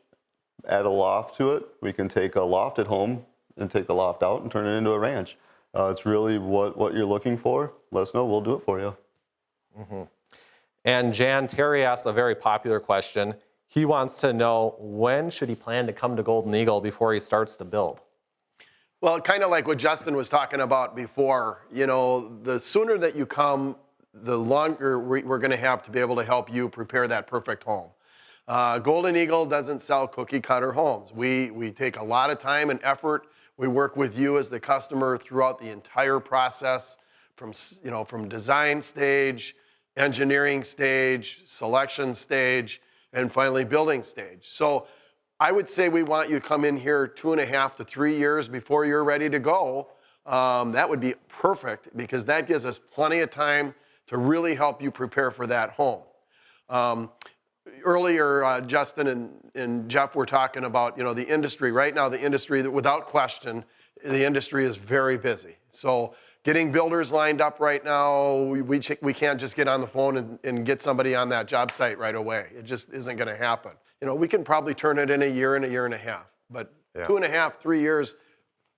add a loft to it. We can take a loft at home and take the loft out and turn it into a ranch. It's really what you're looking for. Let us know, we'll do it for you. Mm-hmm. And Jan, Terry asked a very popular question. He wants to know, when should he plan to come to Golden Eagle before he starts to build? Well, kind of like what Justin was talking about before, you know, the sooner that you come, the longer we're going to have to be able to help you prepare that perfect home. Golden Eagle doesn't sell cookie cutter homes. We take a lot of time and effort. We work with you as the customer throughout the entire process, from design stage, engineering stage, selection stage, and finally building stage. So I would say we want you to come in here 2.5 to 3 years before you're ready to go. That would be perfect, because that gives us plenty of time to really help you prepare for that home. Earlier, Justin and Jeff were talking about, the industry. Right now, the industry, without question, the industry is very busy. So getting builders lined up right now, we can't just get on the phone and get somebody on that job site right away. It just isn't going to happen. We can probably turn it in a year and a year and a half. But 2.5, 3 years,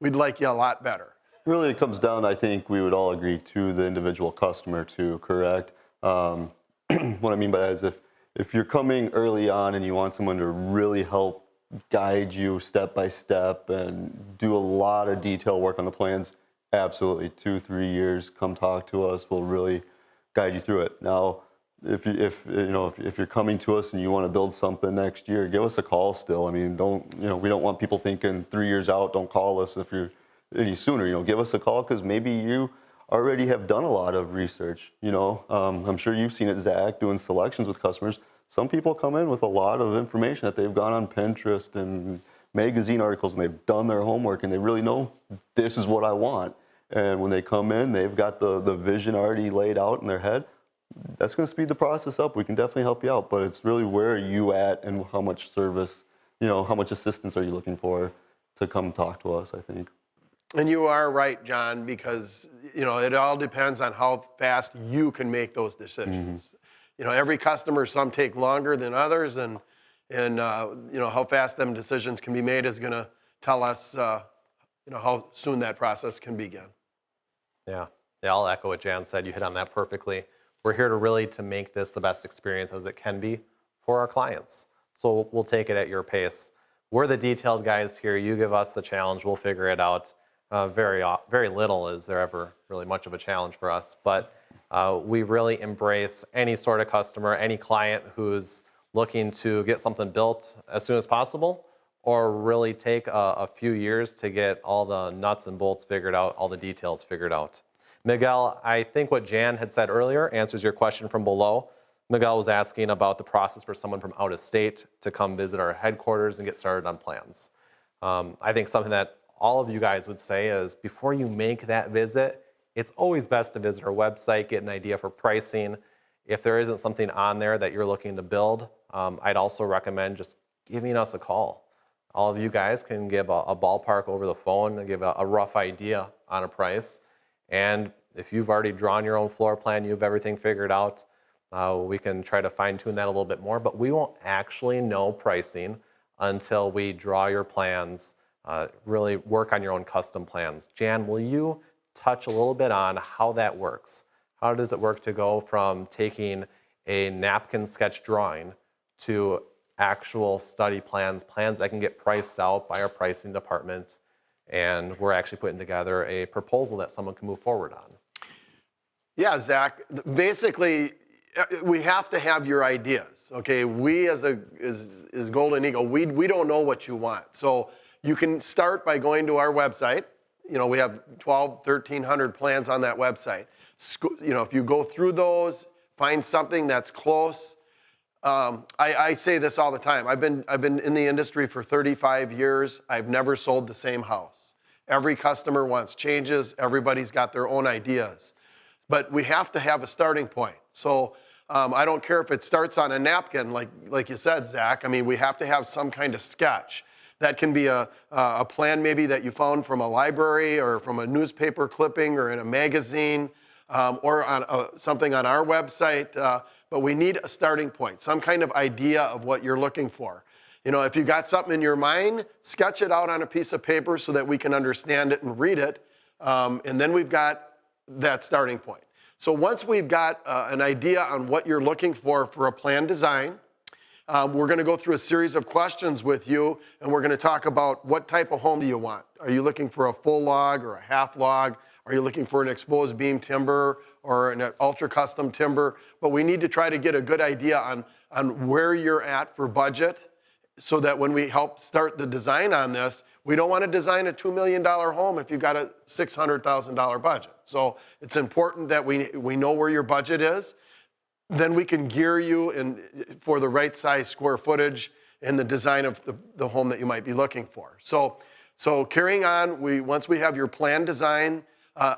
we'd like you a lot better. Really, it comes down, I think we would all agree, to the individual customer too, correct? What I mean by that is if you're coming early on and you want someone to really help guide you step by step and do a lot of detail work on the plans, absolutely, 2-3 years, come talk to us. We'll really guide you through it. Now, if you're coming to us and you want to build something next year, give us a call still. I mean, we don't want people thinking 3 years out, don't call us if you're any sooner. Give us a call, because maybe you already have done a lot of research. I'm sure you've seen it, Zach, doing selections with customers. Some people come in with a lot of information that they've gone on Pinterest and magazine articles, and they've done their homework, and they really know this is what I want. And when they come in, they've got the vision already laid out in their head. That's going to speed the process up. We can definitely help you out, but it's really where are you at and how much service, how much assistance are you looking for to come talk to us, I think. And you are right, John, because, it all depends on how fast you can make those decisions. Mm-hmm. Every customer, some take longer than others, and how fast them decisions can be made is going to tell us, how soon that process can begin. Yeah, I'll echo what Jan said. You hit on that perfectly. We're here to make this the best experience as it can be for our clients. So we'll take it at your pace. We're the detailed guys here. You give us the challenge, we'll figure it out. Very little is there ever really much of a challenge for us, but we really embrace any sort of customer, any client who's looking to get something built as soon as possible, or really take a few years to get all the nuts and bolts figured out, all the details figured out. Miguel, I think what Jan had said earlier answers your question from below. Miguel was asking about the process for someone from out of state to come visit our headquarters and get started on plans. I think something that all of you guys would say is, before you make that visit, it's always best to visit our website, get an idea for pricing. If there isn't something on there that you're looking to build, I'd also recommend just giving us a call. All of you guys can give a ballpark over the phone and give a rough idea on a price. And if you've already drawn your own floor plan, you have everything figured out, we can try to fine tune that a little bit more, but we won't actually know pricing until we draw your plans, really work on your own custom plans. Jan, will you touch a little bit on how that works? How does it work to go from taking a napkin sketch drawing to actual study plans that can get priced out by our pricing department, and we're actually putting together a proposal that someone can move forward on? Yeah, Zach, basically, we have to have your ideas, okay? We as Golden Eagle, we don't know what you want. So you can start by going to our website. We have 1,300 plans on that website. If you go through those, find something that's close. I say this all the time. I've been in the industry for 35 years. I've never sold the same house. Every customer wants changes. Everybody's got their own ideas. But we have to have a starting point. So I don't care if it starts on a napkin, like you said, Zach. I mean, we have to have some kind of sketch. That can be a plan maybe that you found from a library or from a newspaper clipping or in a magazine or on something on our website. But we need a starting point, some kind of idea of what you're looking for. You know, if you got something in your mind, sketch it out on a piece of paper so that we can understand it and read it. And then we've got that starting point. So once we've got an idea on what you're looking for a plan design, we're going to go through a series of questions with you, and we're going to talk about what type of home do you want. Are you looking for a full log or a half log? Are you looking for an exposed beam timber or an ultra custom timber? But we need to try to get a good idea on where you're at for budget, so that when we help start the design on this, we don't want to design a $2 million home if you've got a $600,000 budget. So it's important that we know where your budget is. Then we can gear you for the right size square footage and the design of the home that you might be looking for. So carrying on, once we have your plan design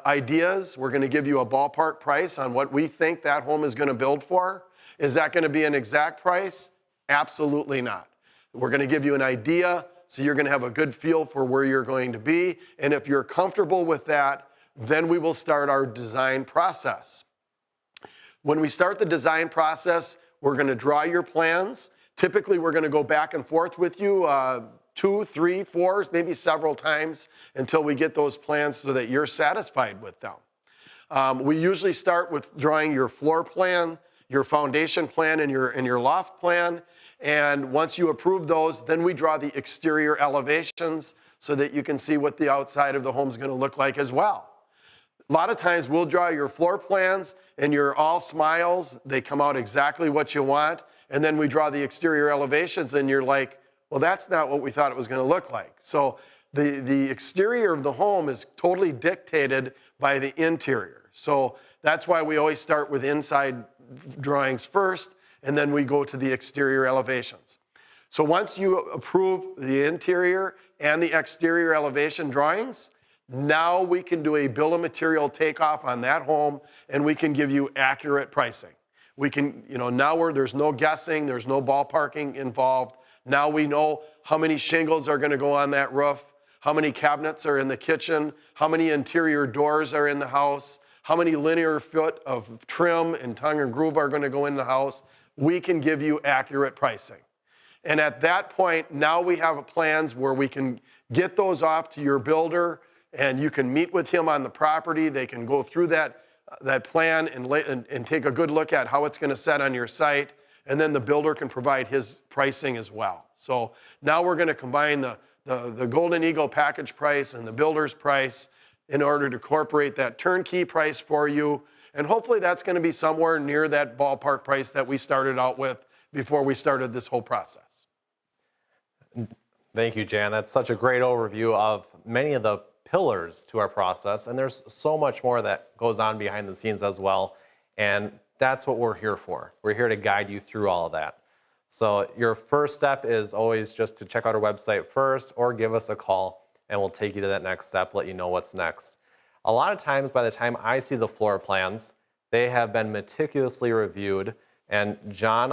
ideas, we're going to give you a ballpark price on what we think that home is going to build for. Is that going to be an exact price? Absolutely not. We're going to give you an idea, so you're going to have a good feel for where you're going to be. And if you're comfortable with that, then we will start our design process. When we start the design process, we're going to draw your plans. Typically, we're going to go back and forth with you 2, 3, 4, maybe several times until we get those plans so that you're satisfied with them. We usually start with drawing your floor plan, your foundation plan, and your loft plan. And once you approve those, then we draw the exterior elevations so that you can see what the outside of the home is going to look like as well. A lot of times we'll draw your floor plans and you're all smiles. They come out exactly what you want. And then we draw the exterior elevations and you're like, well, that's not what we thought it was going to look like. So the exterior of the home is totally dictated by the interior. So that's why we always start with inside drawings first, and then we go to the exterior elevations. So once you approve the interior and the exterior elevation drawings, now we can do a bill of material takeoff on that home, and we can give you accurate pricing. We can, now there's no guessing, there's no ballparking involved. Now we know how many shingles are going to go on that roof, how many cabinets are in the kitchen, how many interior doors are in the house, how many linear foot of trim and tongue and groove are going to go in the house. We can give you accurate pricing. And at that point, now we have plans where we can get those off to your builder, and you can meet with him on the property. They can go through that plan and take a good look at how it's going to set on your site, and then the builder can provide his pricing as well. So now we're going to combine the Golden Eagle package price and the builder's price in order to incorporate that turnkey price for you. And hopefully that's going to be somewhere near that ballpark price that we started out with before we started this whole process. Thank you, Jan. That's such a great overview of many of the pillars to our process. And there's so much more that goes on behind the scenes as well. And that's what we're here for. We're here to guide you through all of that. So your first step is always just to check out our website first or give us a call, and we'll take you to that next step, let you know what's next. A lot of times, by the time I see the floor plans, they have been meticulously reviewed. And John,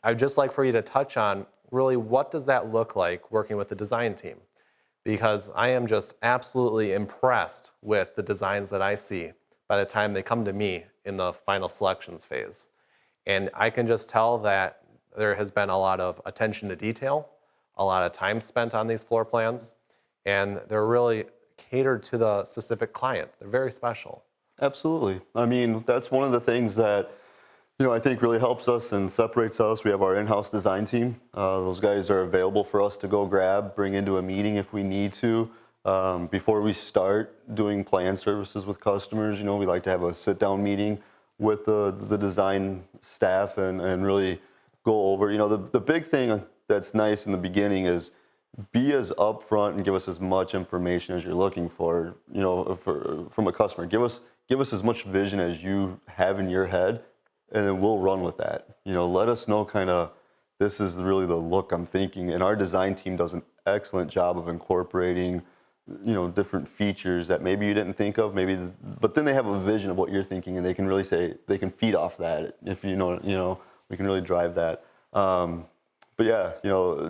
I'd just like for you to touch on really what does that look like working with the design team? Because I am just absolutely impressed with the designs that I see by the time they come to me in the final selections phase. And I can just tell that there has been a lot of attention to detail, a lot of time spent on these floor plans, and they're really catered to the specific client. They're very special. Absolutely. I mean, that's one of the things that, I think really helps us and separates us. We have our in-house design team. Those guys are available for us to go grab, bring into a meeting if we need to. Before we start doing plan services with customers, we like to have a sit-down meeting with the design staff and really go over, the big thing that's nice in the beginning is be as upfront and give us as much information as you're looking for, from a customer. Give us as much vision as you have in your head, and then we'll run with that. Let us know kind of, this is really the look I'm thinking. And our design team does an excellent job of incorporating different features that maybe you didn't think of, but then they have a vision of what you're thinking, and they can really say, they can feed off that. If we can really drive that. But yeah,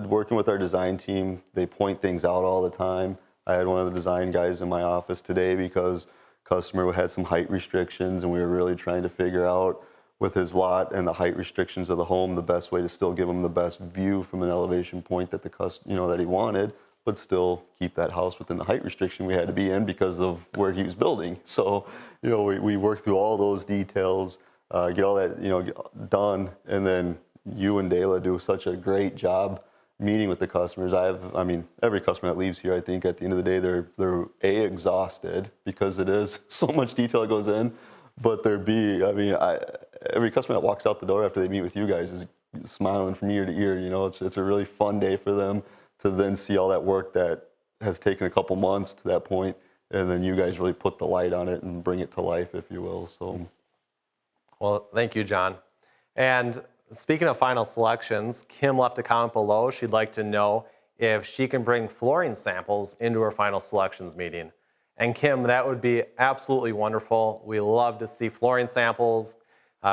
working with our design team, they point things out all the time. I had one of the design guys in my office today because customer had some height restrictions, and we were really trying to figure out with his lot and the height restrictions of the home, the best way to still give him the best view from an elevation point that that he wanted, but still keep that house within the height restriction we had to be in because of where he was building. So, we worked through all those details, get all that, done, and then you and Dayla do such a great job meeting with the customers. Every customer that leaves here, I think at the end of the day, they're A, exhausted because it is so much detail that goes in, but they're B, every customer that walks out the door after they meet with you guys is smiling from ear to ear. It's a really fun day for them to then see all that work that has taken a couple months to that point, and then you guys really put the light on it and bring it to life, if you will. So, Well, thank you, John. And speaking of final selections, Kim left a comment below. She'd like to know if she can bring flooring samples into her final selections meeting. And Kim, that would be absolutely wonderful. We love to see flooring samples,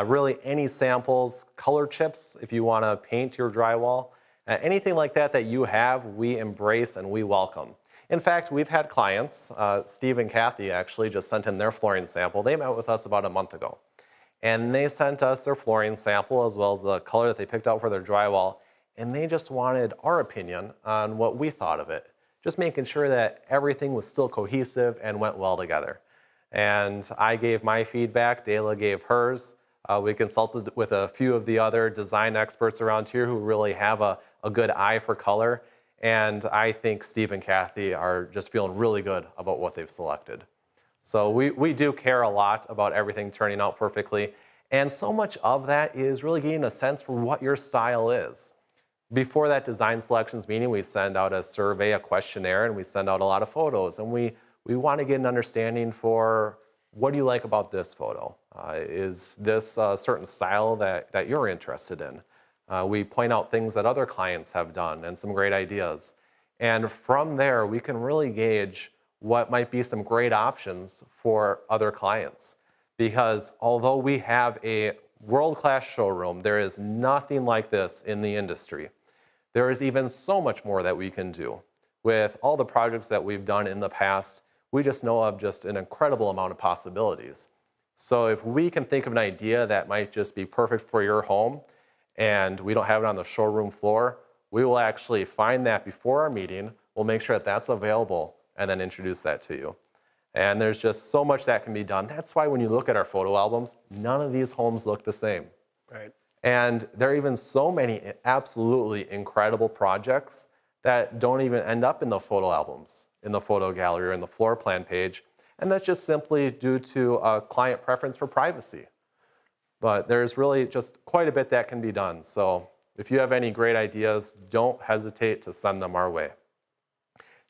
really any samples, color chips if you want to paint your drywall. Anything like that you have, we embrace and we welcome. In fact, we've had clients, Steve and Kathy actually just sent in their flooring sample. They met with us about a month ago. And they sent us their flooring sample as well as the color that they picked out for their drywall. And they just wanted our opinion on what we thought of it. Just making sure that everything was still cohesive and went well together. And I gave my feedback, Dayla gave hers. We consulted with a few of the other design experts around here who really have a good eye for color. And I think Steve and Kathy are just feeling really good about what they've selected. So we do care a lot about everything turning out perfectly. And so much of that is really getting a sense for what your style is. Before that design selections meeting, we send out a survey, a questionnaire, and we send out a lot of photos. And we want to get an understanding for what do you like about this photo? Is this a certain style that you're interested in? We point out things that other clients have done and some great ideas. And from there, we can really gauge what might be some great options for other clients. Because although we have a world-class showroom, there is nothing like this in the industry. There is even so much more that we can do. With all the projects that we've done in the past, we just know of just an incredible amount of possibilities. So if we can think of an idea that might just be perfect for your home, and we don't have it on the showroom floor, we will actually find that before our meeting. We'll make sure that that's available and then introduce that to you. And there's just so much that can be done. That's why when you look at our photo albums, none of these homes look the same. Right. And there are even so many absolutely incredible projects that don't even end up in the photo albums, in the photo gallery, or in the floor plan page. And that's just simply due to a client preference for privacy. But there's really just quite a bit that can be done. So if you have any great ideas, don't hesitate to send them our way.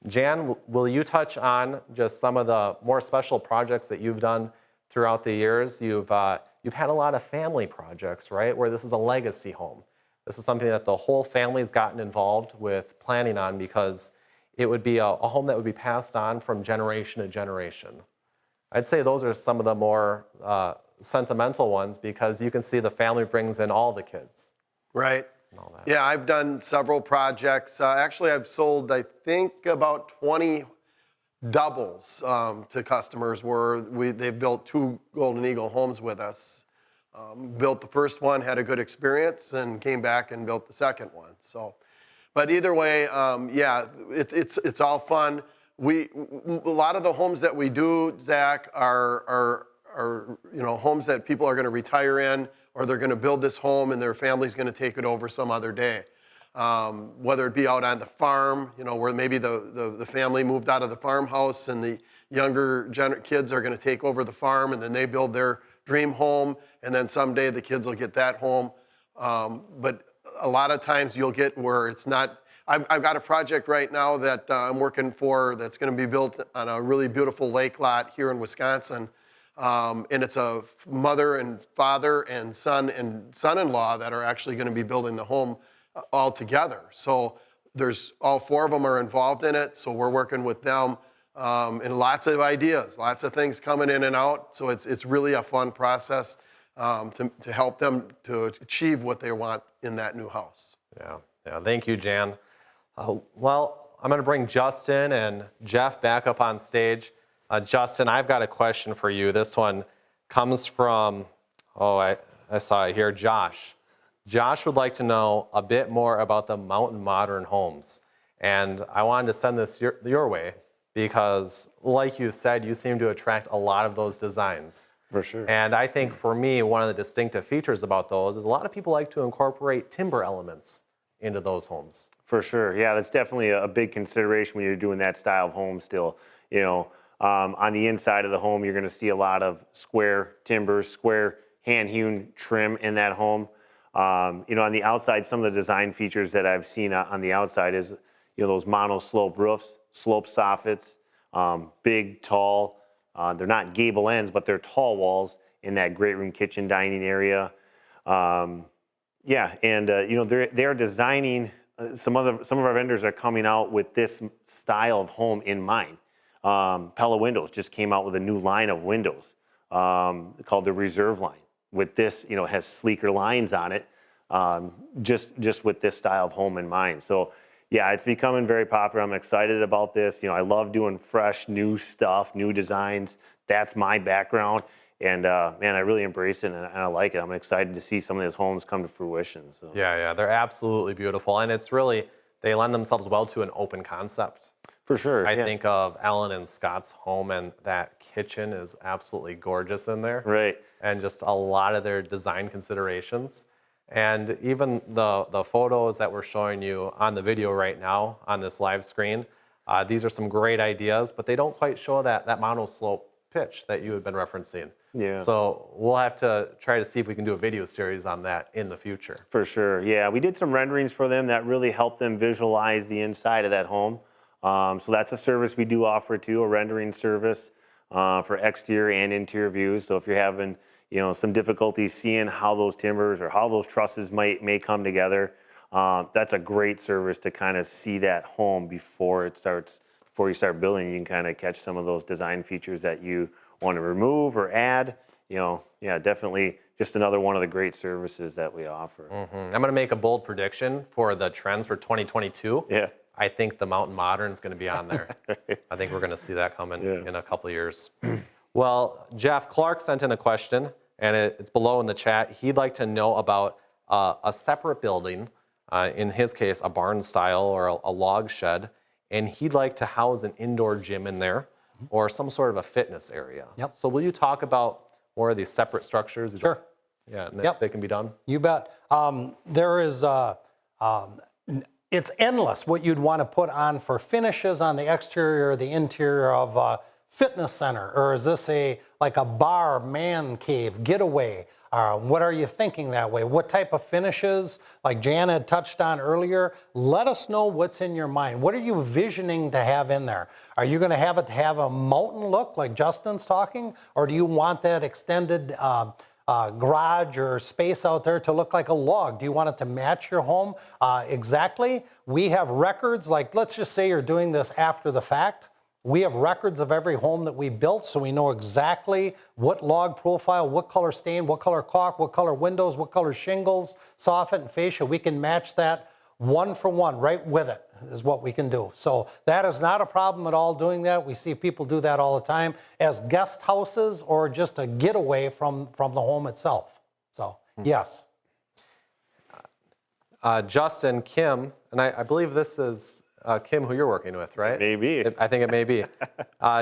Jan, will you touch on just some of the more special projects that you've done throughout the years? You've had a lot of family projects, right, where this is a legacy home. This is something that the whole family's gotten involved with planning on because it would be a home that would be passed on from generation to generation. I'd say those are some of the more sentimental ones because you can see the family brings in all the kids. Right. Yeah, I've done several projects. Actually, I've sold, I think, about 20 doubles to customers where they've built 2 Golden Eagle homes with us. Built the first one, had a good experience, and came back and built the second one. So, but either way, yeah, it's all fun. A lot of the homes that we do, Zach, are homes that people are going to retire in, or they're going to build this home and their family's going to take it over some other day. Whether it be out on the farm, where maybe the family moved out of the farmhouse and the younger kids are going to take over the farm, and then they build their dream home, and then someday the kids will get that home. But a lot of times you'll get where it's not. I've got a project right now that I'm working for that's going to be built on a really beautiful lake lot here in Wisconsin. And it's a mother and father and son-in-law that are actually going to be building the home all together. So there's all 4 of them are involved in it. So we're working with them and lots of ideas, lots of things coming in and out. So it's really a fun process to help them to achieve what they want in that new house. Yeah. Thank you, Jan. Well, I'm going to bring Justin and Jeff back up on stage. Justin, I've got a question for you. This one comes from, I saw it here, Josh. Josh would like to know a bit more about the Mountain Modern homes. And I wanted to send this your way because, like you said, you seem to attract a lot of those designs. For sure. And I think for me, one of the distinctive features about those is a lot of people like to incorporate timber elements into those homes. For sure. Yeah, that's definitely a big consideration when you're doing that style of home still. On the inside of the home, you're going to see a lot of square timbers, square hand-hewn trim in that home. On the outside, some of the design features that I've seen on the outside is, those mono-slope roofs, slope soffits, big, tall. They're not gable ends, but they're tall walls in that great room, kitchen, dining area. They're designing. Some of our vendors are coming out with this style of home in mind. Pella Windows just came out with a new line of windows called the Reserve line. With this, has sleeker lines on it, just with this style of home in mind. So, yeah, it's becoming very popular. I'm excited about this. I love doing fresh, new stuff, new designs. That's my background. And, man, I really embrace it, and I like it. I'm excited to see some of these homes come to fruition. So. Yeah, they're absolutely beautiful. And it's really, they lend themselves well to an open concept. For sure. I think of Ellen and Scott's home, and that kitchen is absolutely gorgeous in there. Right. And just a lot of their design considerations. And even the photos that we're showing you on the video right now on this live screen, these are some great ideas, but they don't quite show that monoslope pitch that you had been referencing. Yeah. So we'll have to try to see if we can do a video series on that in the future. For sure. Yeah, we did some renderings for them that really helped them visualize the inside of that home. So that's a service we do offer too, a rendering service for exterior and interior views. So if you're having some difficulties seeing how those timbers or how those trusses may come together, that's a great service to kind of see that home before you start building. You can kind of catch some of those design features that you want to remove or add. Definitely just another one of the great services that we offer. Mm-hmm. I'm going to make a bold prediction for the trends for 2022. Yeah. I think the Mountain Modern is going to be on there. I think we're going to see that coming in a couple of years. Well, Jeff Clark sent in a question, and it's below in the chat. He'd like to know about a separate building, in his case, a barn style or a log shed, and he'd like to house an indoor gym in there or some sort of a fitness area. Yep. So will you talk about more of these separate structures? Sure. Yeah, and Yep. they can be done? You bet. There is, it's endless what you'd want to put on for finishes on the exterior or the interior of a fitness center. Or is this like a bar, man cave, getaway? What are you thinking that way? What type of finishes, like Jan had touched on earlier? Let us know what's in your mind. What are you visioning to have in there? Are you going to have it to have a mountain look like Justin's talking? Or do you want that extended garage or space out there to look like a log? Do you want it to match your home exactly? We have records, like let's just say you're doing this after the fact. We have records of every home that we built, so we know exactly what log profile, what color stain, what color caulk, what color windows, what color shingles, soffit and fascia. We can match that one for one right with it is what we can do. So that is not a problem at all doing that. We see people do that all the time as guest houses or just a getaway from the home itself. So yes. Justin, Kim, and I believe this is Kim who you're working with, right? Maybe. I think it may be.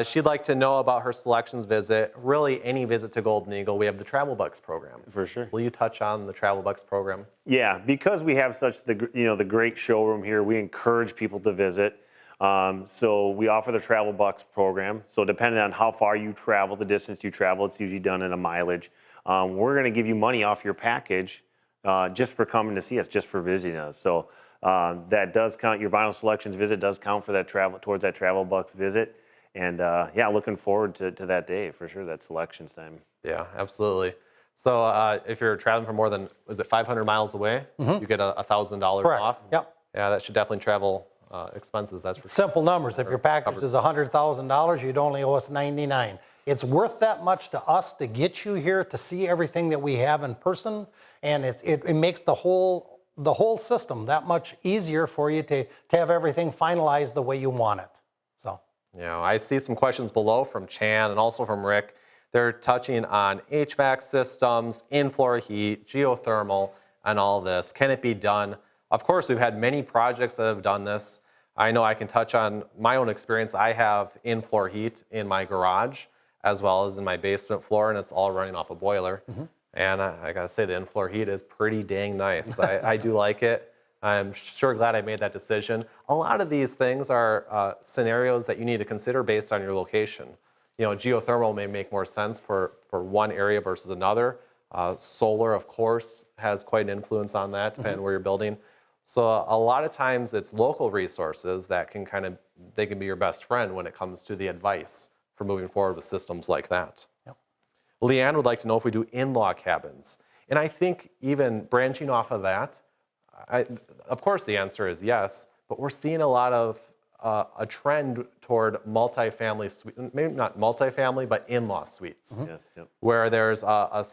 She'd like to know about her selections visit, really any visit to Golden Eagle. We have the Travel Bucks program. For sure. Will you touch on the Travel Bucks program? Yeah, because we have such the great showroom here, we encourage people to visit. So we offer the Travel Bucks program. So depending on how far you travel, the distance you travel, it's usually done in a mileage. We're going to give you money off your package just for coming to see us, just for visiting us. So that does count. Your vinyl selections visit does count for that towards that Travel Bucks visit. And yeah, looking forward to that day for sure. That selections time. Yeah, absolutely. So if you're traveling for more than, was it 500 miles away, you get $1,000 Correct. off? Yep. Yeah, that should definitely travel expenses. That's for Simple numbers. If your package is $100,000, you'd only owe us $99,000. It's worth that much to us to get you here to see everything that we have in person, and it makes the whole system that much easier for you to have everything finalized the way you want it. So. I see some questions below from Chan and also from Rick. They're touching on HVAC systems, in-floor heat, geothermal, and all this. Can it be done? Of course, we've had many projects that have done this. I know I can touch on my own experience. I have in-floor heat in my garage as well as in my basement floor, and it's all running off a boiler. And I gotta say, the in-floor heat is pretty dang nice. I do like it. I'm sure glad I made that decision. A lot of these things are scenarios that you need to consider based on your location. Geothermal may make more sense for one area versus another. Solar, of course, has quite an influence on that, depending on where you're building. So a lot of times it's local resources that they can be your best friend when it comes to the advice for moving forward with systems like that. Yep. Leanne would like to know if we do in-law cabins. And I think even branching off of that, of course the answer is yes, but we're seeing a lot of a trend toward multifamily suite, maybe not multifamily, but in-law suites, Yes, yep. where there's a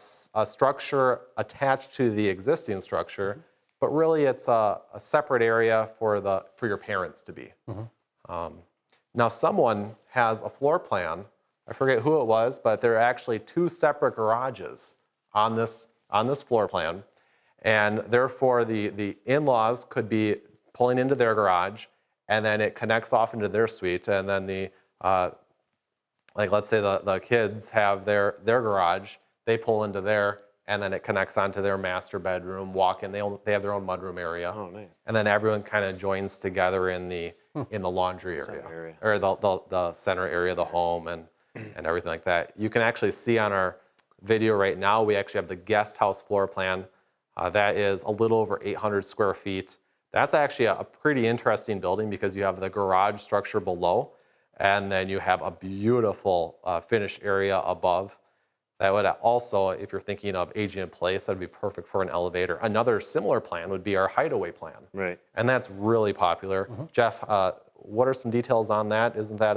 structure attached to the existing structure, but really it's a separate area for your parents to be. Now someone has a floor plan, I forget who it was, but there are actually two separate garages on this floor plan, and therefore the in-laws could be pulling into their garage, and then it connects off into their suite, and then let's say the kids have their garage, they pull into there, and then it connects onto their master bedroom, walk in, they have their own mudroom area. Oh, nice. And then everyone kind of joins together in the laundry area, or the center area of the home and everything like that. You can actually see on our video right now, we actually have the guest house floor plan. That is a little over 800 square feet. That's actually a pretty interesting building because you have the garage structure below, and then you have a beautiful finished area above. That would also, if you're thinking of aging in place, that'd be perfect for an elevator. Another similar plan would be our hideaway plan. Right. And that's really popular. Jeff, what are some details on that? Isn't that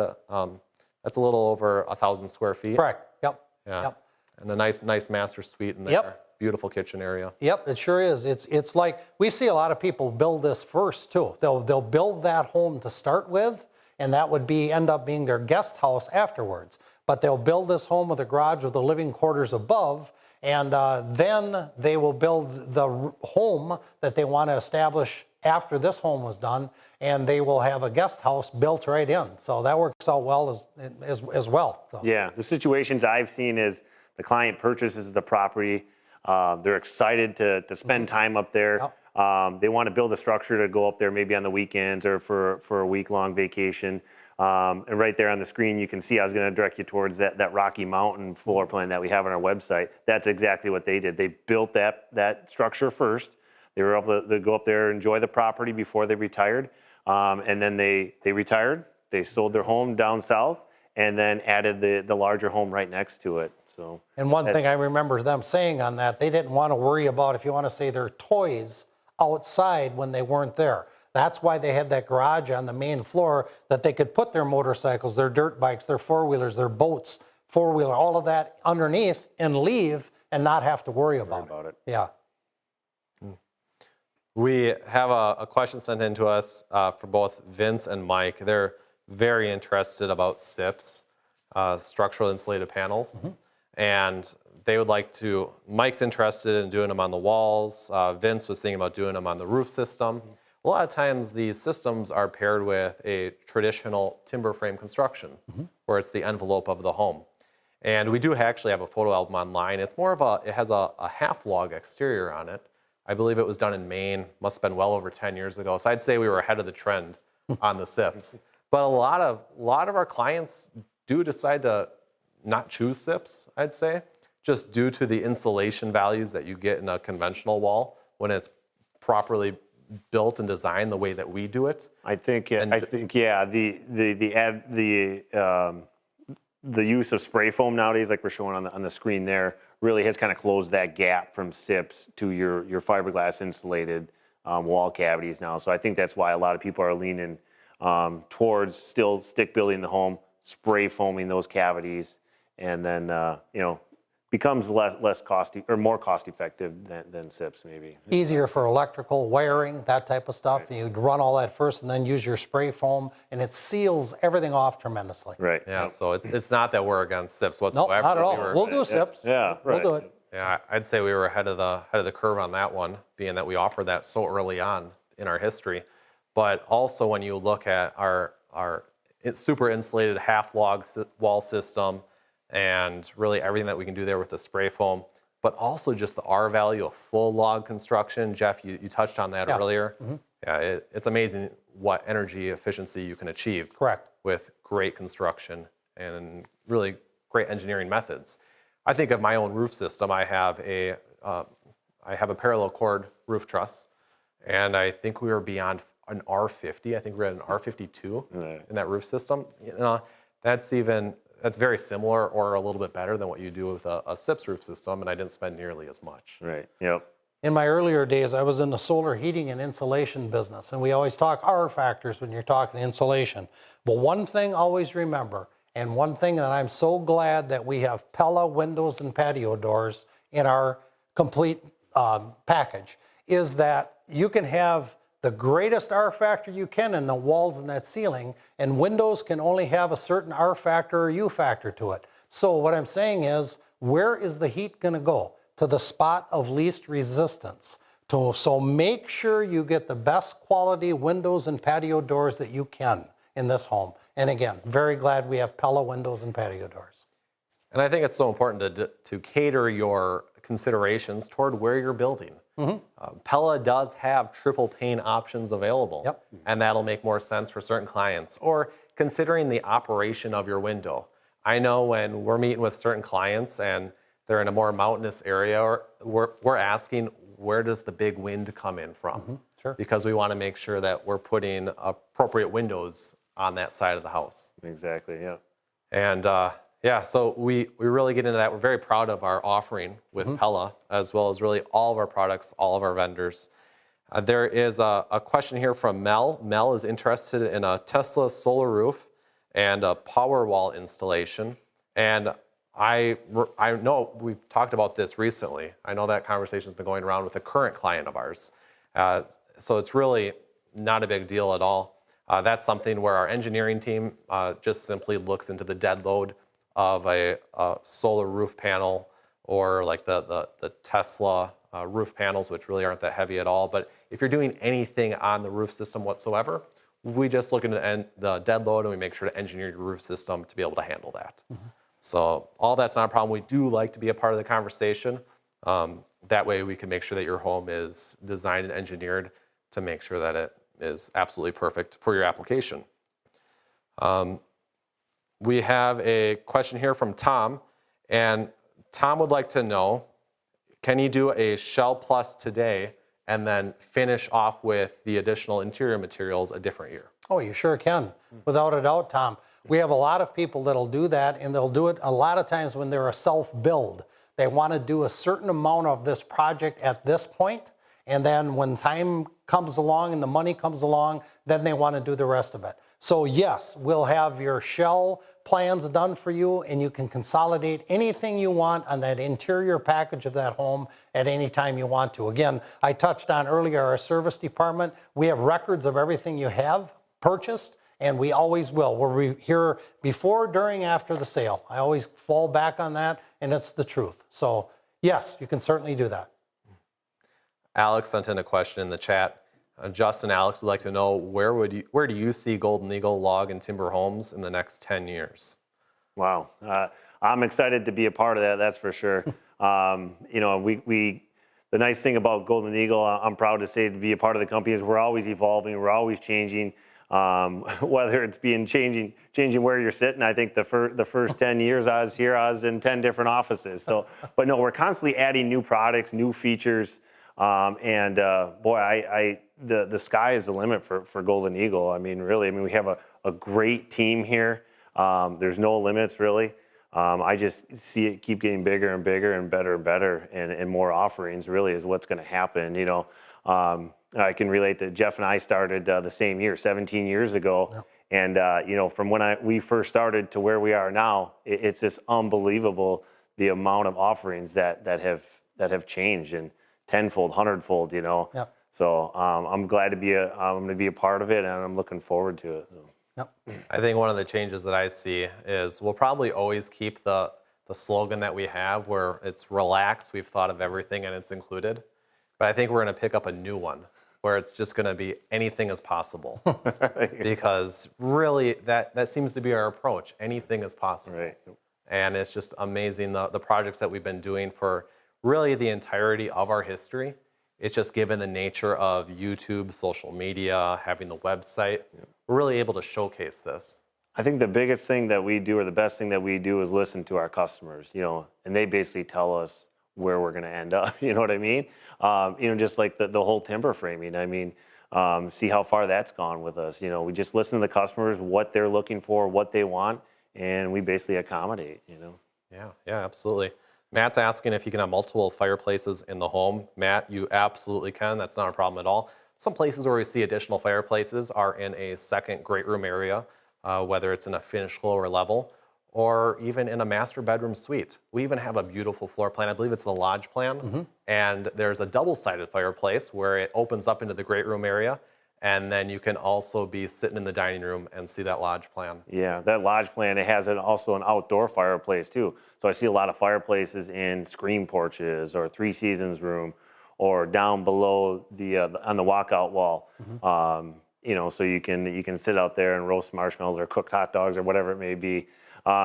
that's a little over 1,000 square feet? Correct. Yep. Yeah. Yep. And a nice master suite in there. Yep. Beautiful kitchen area. Yep, it sure is. It's like we see a lot of people build this first too. They'll build that home to start with, and that would end up being their guest house afterwards. But they'll build this home with a garage with the living quarters above, and then they will build the home that they want to establish after this home was done, and they will have a guest house built right in. So that works out well as well. So. Yeah, the situations I've seen is the client purchases the property. They're excited to spend time up there. Yep. They want to build a structure to go up there maybe on the weekends or for a week-long vacation. And right there on the screen, you can see I was going to direct you towards that Rocky Mountain floor plan that we have on our website. That's exactly what they did. They built that structure first. They were able to go up there, enjoy the property before they retired. And then they retired. They sold their home down south and then added the larger home right next to it. So. And one thing I remember them saying on that, they didn't want to worry about, if you want to say, their toys outside when they weren't there. That's why they had that garage on the main floor, that they could put their motorcycles, their dirt bikes, their four-wheelers, their boats, four-wheeler, all of that underneath and leave and not have to worry about it. Yeah. We have a question sent in to us for both Vince and Mike. They're very interested about SIPs, structural insulated panels. And they would like to, Mike's interested in doing them on the walls. Vince was thinking about doing them on the roof system. A lot of times these systems are paired with a traditional timber frame construction, where it's the envelope of the home. And we do actually have a photo album online. It's more of it has a half log exterior on it. I believe it was done in Maine, must have been well over 10 years ago. So I'd say we were ahead of the trend on the SIPs. But a lot of our clients do decide to not choose SIPs, I'd say, just due to the insulation values that you get in a conventional wall when it's properly built and designed the way that we do it. I think the use of spray foam nowadays, like we're showing on the screen there, really has kind of closed that gap from SIPs to your fiberglass insulated wall cavities now. So I think that's why a lot of people are leaning towards still stick building the home, spray foaming those cavities, and then becomes less costly or more cost effective than SIPs maybe. Easier for electrical, wiring, that type of stuff. You'd run all that first and then use your spray foam, and it seals everything off tremendously. Right. Yeah, so it's not that we're against SIPs No, whatsoever. not at all. We were- We'll do SIPs. Yeah, right. We'll do it. Yeah, I'd say we were ahead of the curve on that one, being that we offered that so early on in our history. But also when you look at our super insulated half log wall system and really everything that we can do there with the spray foam, but also just the R value of full log construction. Jeff, you touched on that earlier. Yeah, it's amazing what energy efficiency you can achieve. Correct. With great construction and really great engineering methods. I think of my own roof system. I have a parallel cord roof truss, and I think we were beyond an R50. I think we're at an R52 in that roof system. That's very similar or a little bit better than what you do with a SIPS roof system, and I didn't spend nearly as much. Right. Yep. In my earlier days, I was in the solar heating and insulation business, and we always talk R factors when you're talking insulation. But one thing always remember, and one thing that I'm so glad that we have Pella windows and patio doors in our complete package, is that you can have the greatest R factor you can in the walls and that ceiling, and windows can only have a certain R factor or U factor to it. So what I'm saying is, where is the heat going to go? To the spot of least resistance. So make sure you get the best quality windows and patio doors that you can in this home. And again, very glad we have Pella windows and patio doors. And I think it's so important to cater your considerations toward where you're building. Pella does have triple pane options available, and that'll make more sense for certain clients. Or considering the operation of your window. I know when we're meeting with certain clients and they're in a more mountainous area, we're asking, where does the big wind come in from? Sure. Because we want to make sure that we're putting appropriate windows on that side of the house. Exactly. Yeah. And so we really get into that. We're very proud of our offering with Pella, as well as really all of our products, all of our vendors. There is a question here from Mel. Mel is interested in a Tesla solar roof and a power wall installation. And I know we've talked about this recently. I know that conversation's been going around with a current client of ours. So it's really not a big deal at all. That's something where our engineering team just simply looks into the dead load of a solar roof panel, or like the Tesla roof panels, which really aren't that heavy at all. But if you're doing anything on the roof system whatsoever, we just look into the dead load and we make sure to engineer your roof system to be able to handle that. So all that's not a problem. We do like to be a part of the conversation. That way we can make sure that your home is designed and engineered to make sure that it is absolutely perfect for your application. We have a question here from Tom, and Tom would like to know, can you do a shell plus today and then finish off with the additional interior materials a different year? Oh, you sure can, without a doubt, Tom. We have a lot of people that'll do that, and they'll do it a lot of times when they're a self-build. They want to do a certain amount of this project at this point, and then when time comes along and the money comes along, then they want to do the rest of it. So yes, we'll have your shell plans done for you, and you can consolidate anything you want on that interior package of that home at any time you want to. Again, I touched on earlier our service department. We have records of everything you have purchased, and we always will. We're here before, during, after the sale. I always fall back on that, and it's the truth. So yes, you can certainly do that. Alex sent in a question in the chat. Justin, Alex would like to know, where do you see Golden Eagle log and timber homes in the next 10 years? Wow. I'm excited to be a part of that, that's for sure. The nice thing about Golden Eagle, I'm proud to say, to be a part of the company, is we're always evolving, we're always changing. Whether it's changing where you're sitting. I think the first 10 years I was in 10 different offices. So, but no, we're constantly adding new products, new features. The sky is the limit for Golden Eagle. I mean, really, we have a great team here. There's no limits, really. I just see it keep getting bigger and bigger and better and better, and more offerings really is what's going to happen. I can relate that Jeff and I started the same year, 17 years ago. And, you know, from when we first started to where we are now, it's just unbelievable the amount of offerings that have changed and tenfold, hundredfold, you know. Yeah. So I'm glad to be I'm going to be a part of it, and I'm looking forward to it. So. I think one of the changes that I see is we'll probably always keep the slogan that we have where it's relaxed, we've thought of everything and it's included. But I think we're going to pick up a new one where it's just going to be anything is possible. Because really that seems to be our approach. Anything is possible. Right. And it's just amazing the projects that we've been doing for really the entirety of our history. It's just given the nature of YouTube, social media, having the website, we're really able to showcase this. I think the biggest thing that we do, or the best thing that we do, is listen to our customers, you know, and they basically tell us where we're going to end up. You know what I mean? You know, just like the whole timber framing. I mean, see how far that's gone with us. You know, we just listen to the customers, what they're looking for, what they want, and we basically accommodate, you know. Yeah, absolutely. Matt's asking if you can have multiple fireplaces in the home. Matt, you absolutely can. That's not a problem at all. Some places where we see additional fireplaces are in a second great room area, whether it's in a finished lower level or even in a master bedroom suite. We even have a beautiful floor plan. I believe it's the lodge plan. And there's a double-sided fireplace where it opens up into the great room area. And then you can also be sitting in the dining room and see that lodge plan. Yeah, that lodge plan, it has also an outdoor fireplace too. So I see a lot of fireplaces in screen porches or Three Seasons room or down below on the walkout wall. You know, so you can sit out there and roast marshmallows or cook hot dogs or whatever it may be.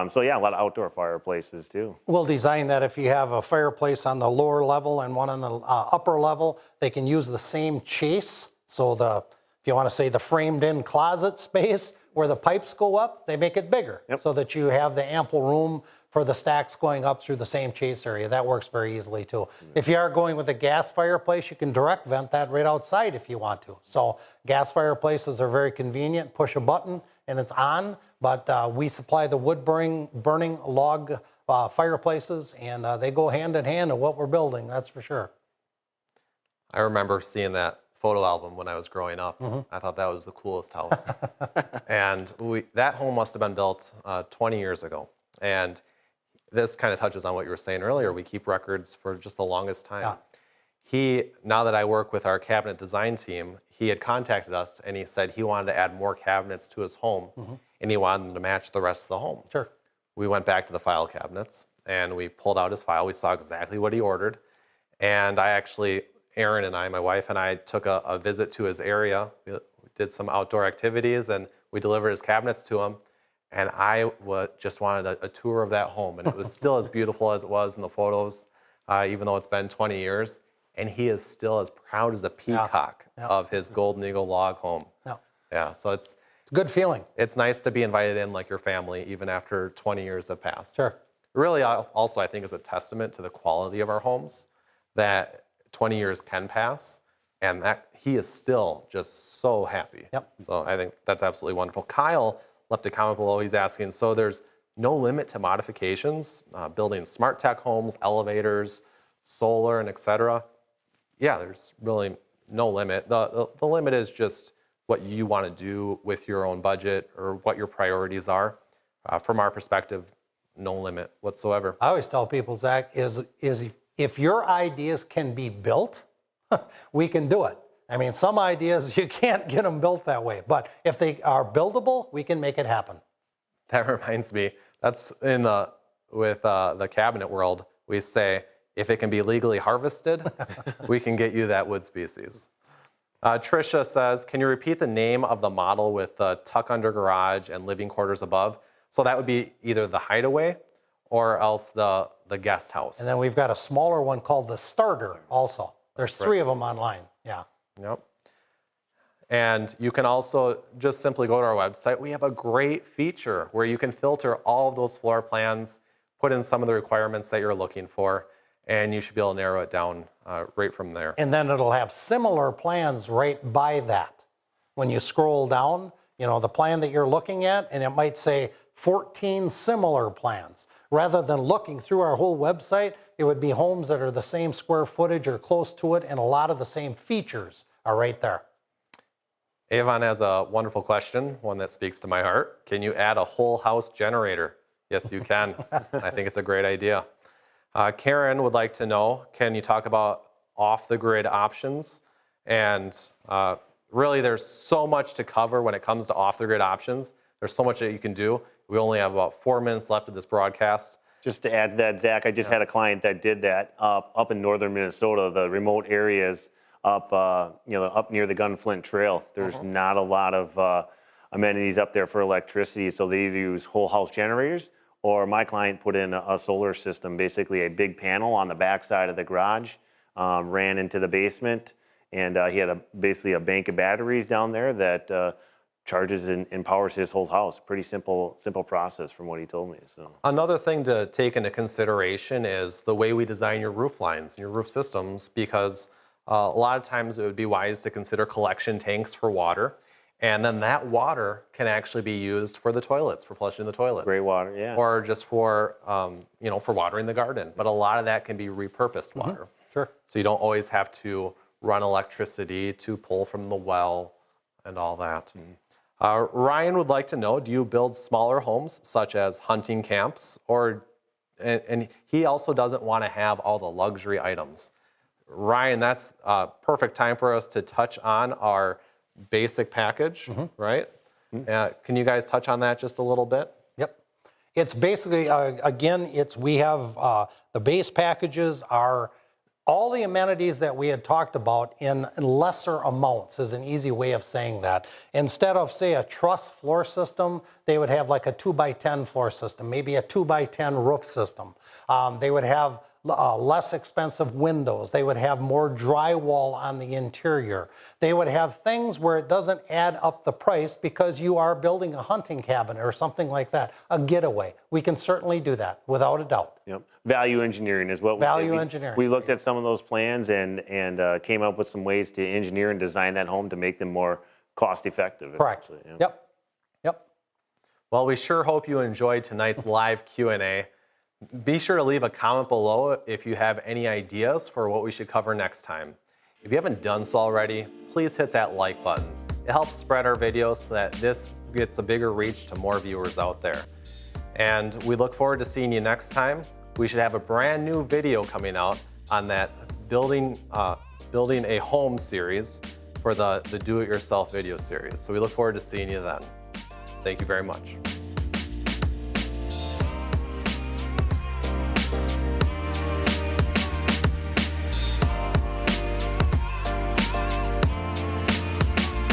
So yeah, a lot of outdoor fireplaces too. We'll design that if you have a fireplace on the lower level and one on the upper level, they can use the same chase. So if you want to say the framed-in closet space where the pipes go up, they make it bigger so that you have the ample room for the stacks going up through the same chase area. That works very easily too. If you are going with a gas fireplace, you can direct vent that right outside if you want to. So gas fireplaces are very convenient. Push a button and it's on, but we supply the wood burning log fireplaces, and they go hand in hand in what we're building, that's for sure. I remember seeing that photo album when I was growing up. I thought that was the coolest house. And that home must have been built 20 years ago. And this kind of touches on what you were saying earlier. We keep records for just the longest time. Now that I work with our cabinet design team, he had contacted us and he said he wanted to add more cabinets to his home and he wanted them to match the rest of the home. Sure. We went back to the file cabinets and we pulled out his file. We saw exactly what he ordered. And Erin and I, my wife and I, took a visit to his area. We did some outdoor activities and we delivered his cabinets to him. And I just wanted a tour of that home. And it was still as beautiful as it was in the photos, even though it's been 20 years. And he is still as proud as a peacock of his Golden Eagle log home. Yeah, so it's a good feeling. It's nice to be invited in like your family, even after 20 years have passed. Sure. Really, also, I think is a testament to the quality of our homes that 20 years can pass, and that he is still just so happy. So I think that's absolutely wonderful. Kyle left a comment below. He's asking, so there's no limit to modifications, building smart tech homes, elevators, solar, and et cetera? Yeah, there's really no limit. The limit is just what you want to do with your own budget or what your priorities are. From our perspective, no limit whatsoever. I always tell people, Zach, is if your ideas can be built, we can do it. I mean, some ideas you can't get them built that way, but if they are buildable, we can make it happen. That reminds me, that's with the cabinet world, we say, if it can be legally harvested, we can get you that wood species. Tricia says, can you repeat the name of the model with the tuck under garage and living quarters above? So that would be either the hideaway or else the guest house. And then we've got a smaller one called the starter also. There's 3 of them online, Yep. And you can also just simply go to our website. We have a great feature where you can filter all of those floor plans, put in some of the requirements that you're looking for, and you should be able to narrow it down right from there. And then it'll have similar plans right by that. When you scroll down, you know, the plan that you're looking at, and it might say 14 similar plans. Rather than looking through our whole website, it would be homes that are the same square footage or close to it and a lot of the same features are right there. Avon has a wonderful question, one that speaks to my heart. Can you add a whole house generator? Yes, you can. I think it's a great idea. Karen would like to know, can you talk about off-the-grid options? And really, there's so much to cover when it comes to off-the-grid options. There's so much that you can do. We only have about 4 minutes left of this broadcast. Just to add to that, Zach, I just had a client that did that up in northern Minnesota, the remote areas up, up near the Gunflint Trail. There's not a lot of amenities up there for electricity, so they either use whole house generators, or my client put in a solar system, basically a big panel on the back side of the garage, ran into the basement, and he had basically a bank of batteries down there that charges and powers his whole house. Pretty simple process from what he told me. So Another thing to take into consideration is the way we design your roof lines and your roof systems, because a lot of times it would be wise to consider collection tanks for water, and then that water can actually be used for the toilets, for flushing the toilets. gray water, yeah. Or just for, for watering the garden. But a lot of that can be repurposed water. Sure. So you don't always have to run electricity to pull from the well and all that. Ryan would like to know, do you build smaller homes such as hunting camps, and he also doesn't want to have all the luxury items. Ryan, that's a perfect time for us to touch on our basic package, right? Can you guys touch on that just a little bit? Yep. It's basically, again, we have the base packages are all the amenities that we had talked about in lesser amounts is an easy way of saying that. Instead of, say, a truss floor system, they would have like a 2x10 floor system, maybe a 2x10 roof system. They would have less expensive windows. They would have more drywall on the interior. They would have things where it doesn't add up the price because you are building a hunting cabin or something like that, a getaway. We can certainly do that without a doubt. Yep. Value engineering is what Value engineering. We looked at some of those plans and came up with some ways to engineer and design that home to make them more cost effective. Correct. Yeah. Yep. Yep. Well, we sure hope you enjoyed tonight's live Q&A. Be sure to leave a comment below if you have any ideas for what we should cover next time. If you haven't done so already, please hit that like button. It helps spread our videos so that this gets a bigger reach to more viewers out there. And we look forward to seeing you next time. We should have a brand new video coming out on that building a home series for the do-it-yourself video series. So we look forward to seeing you then. Thank you very much.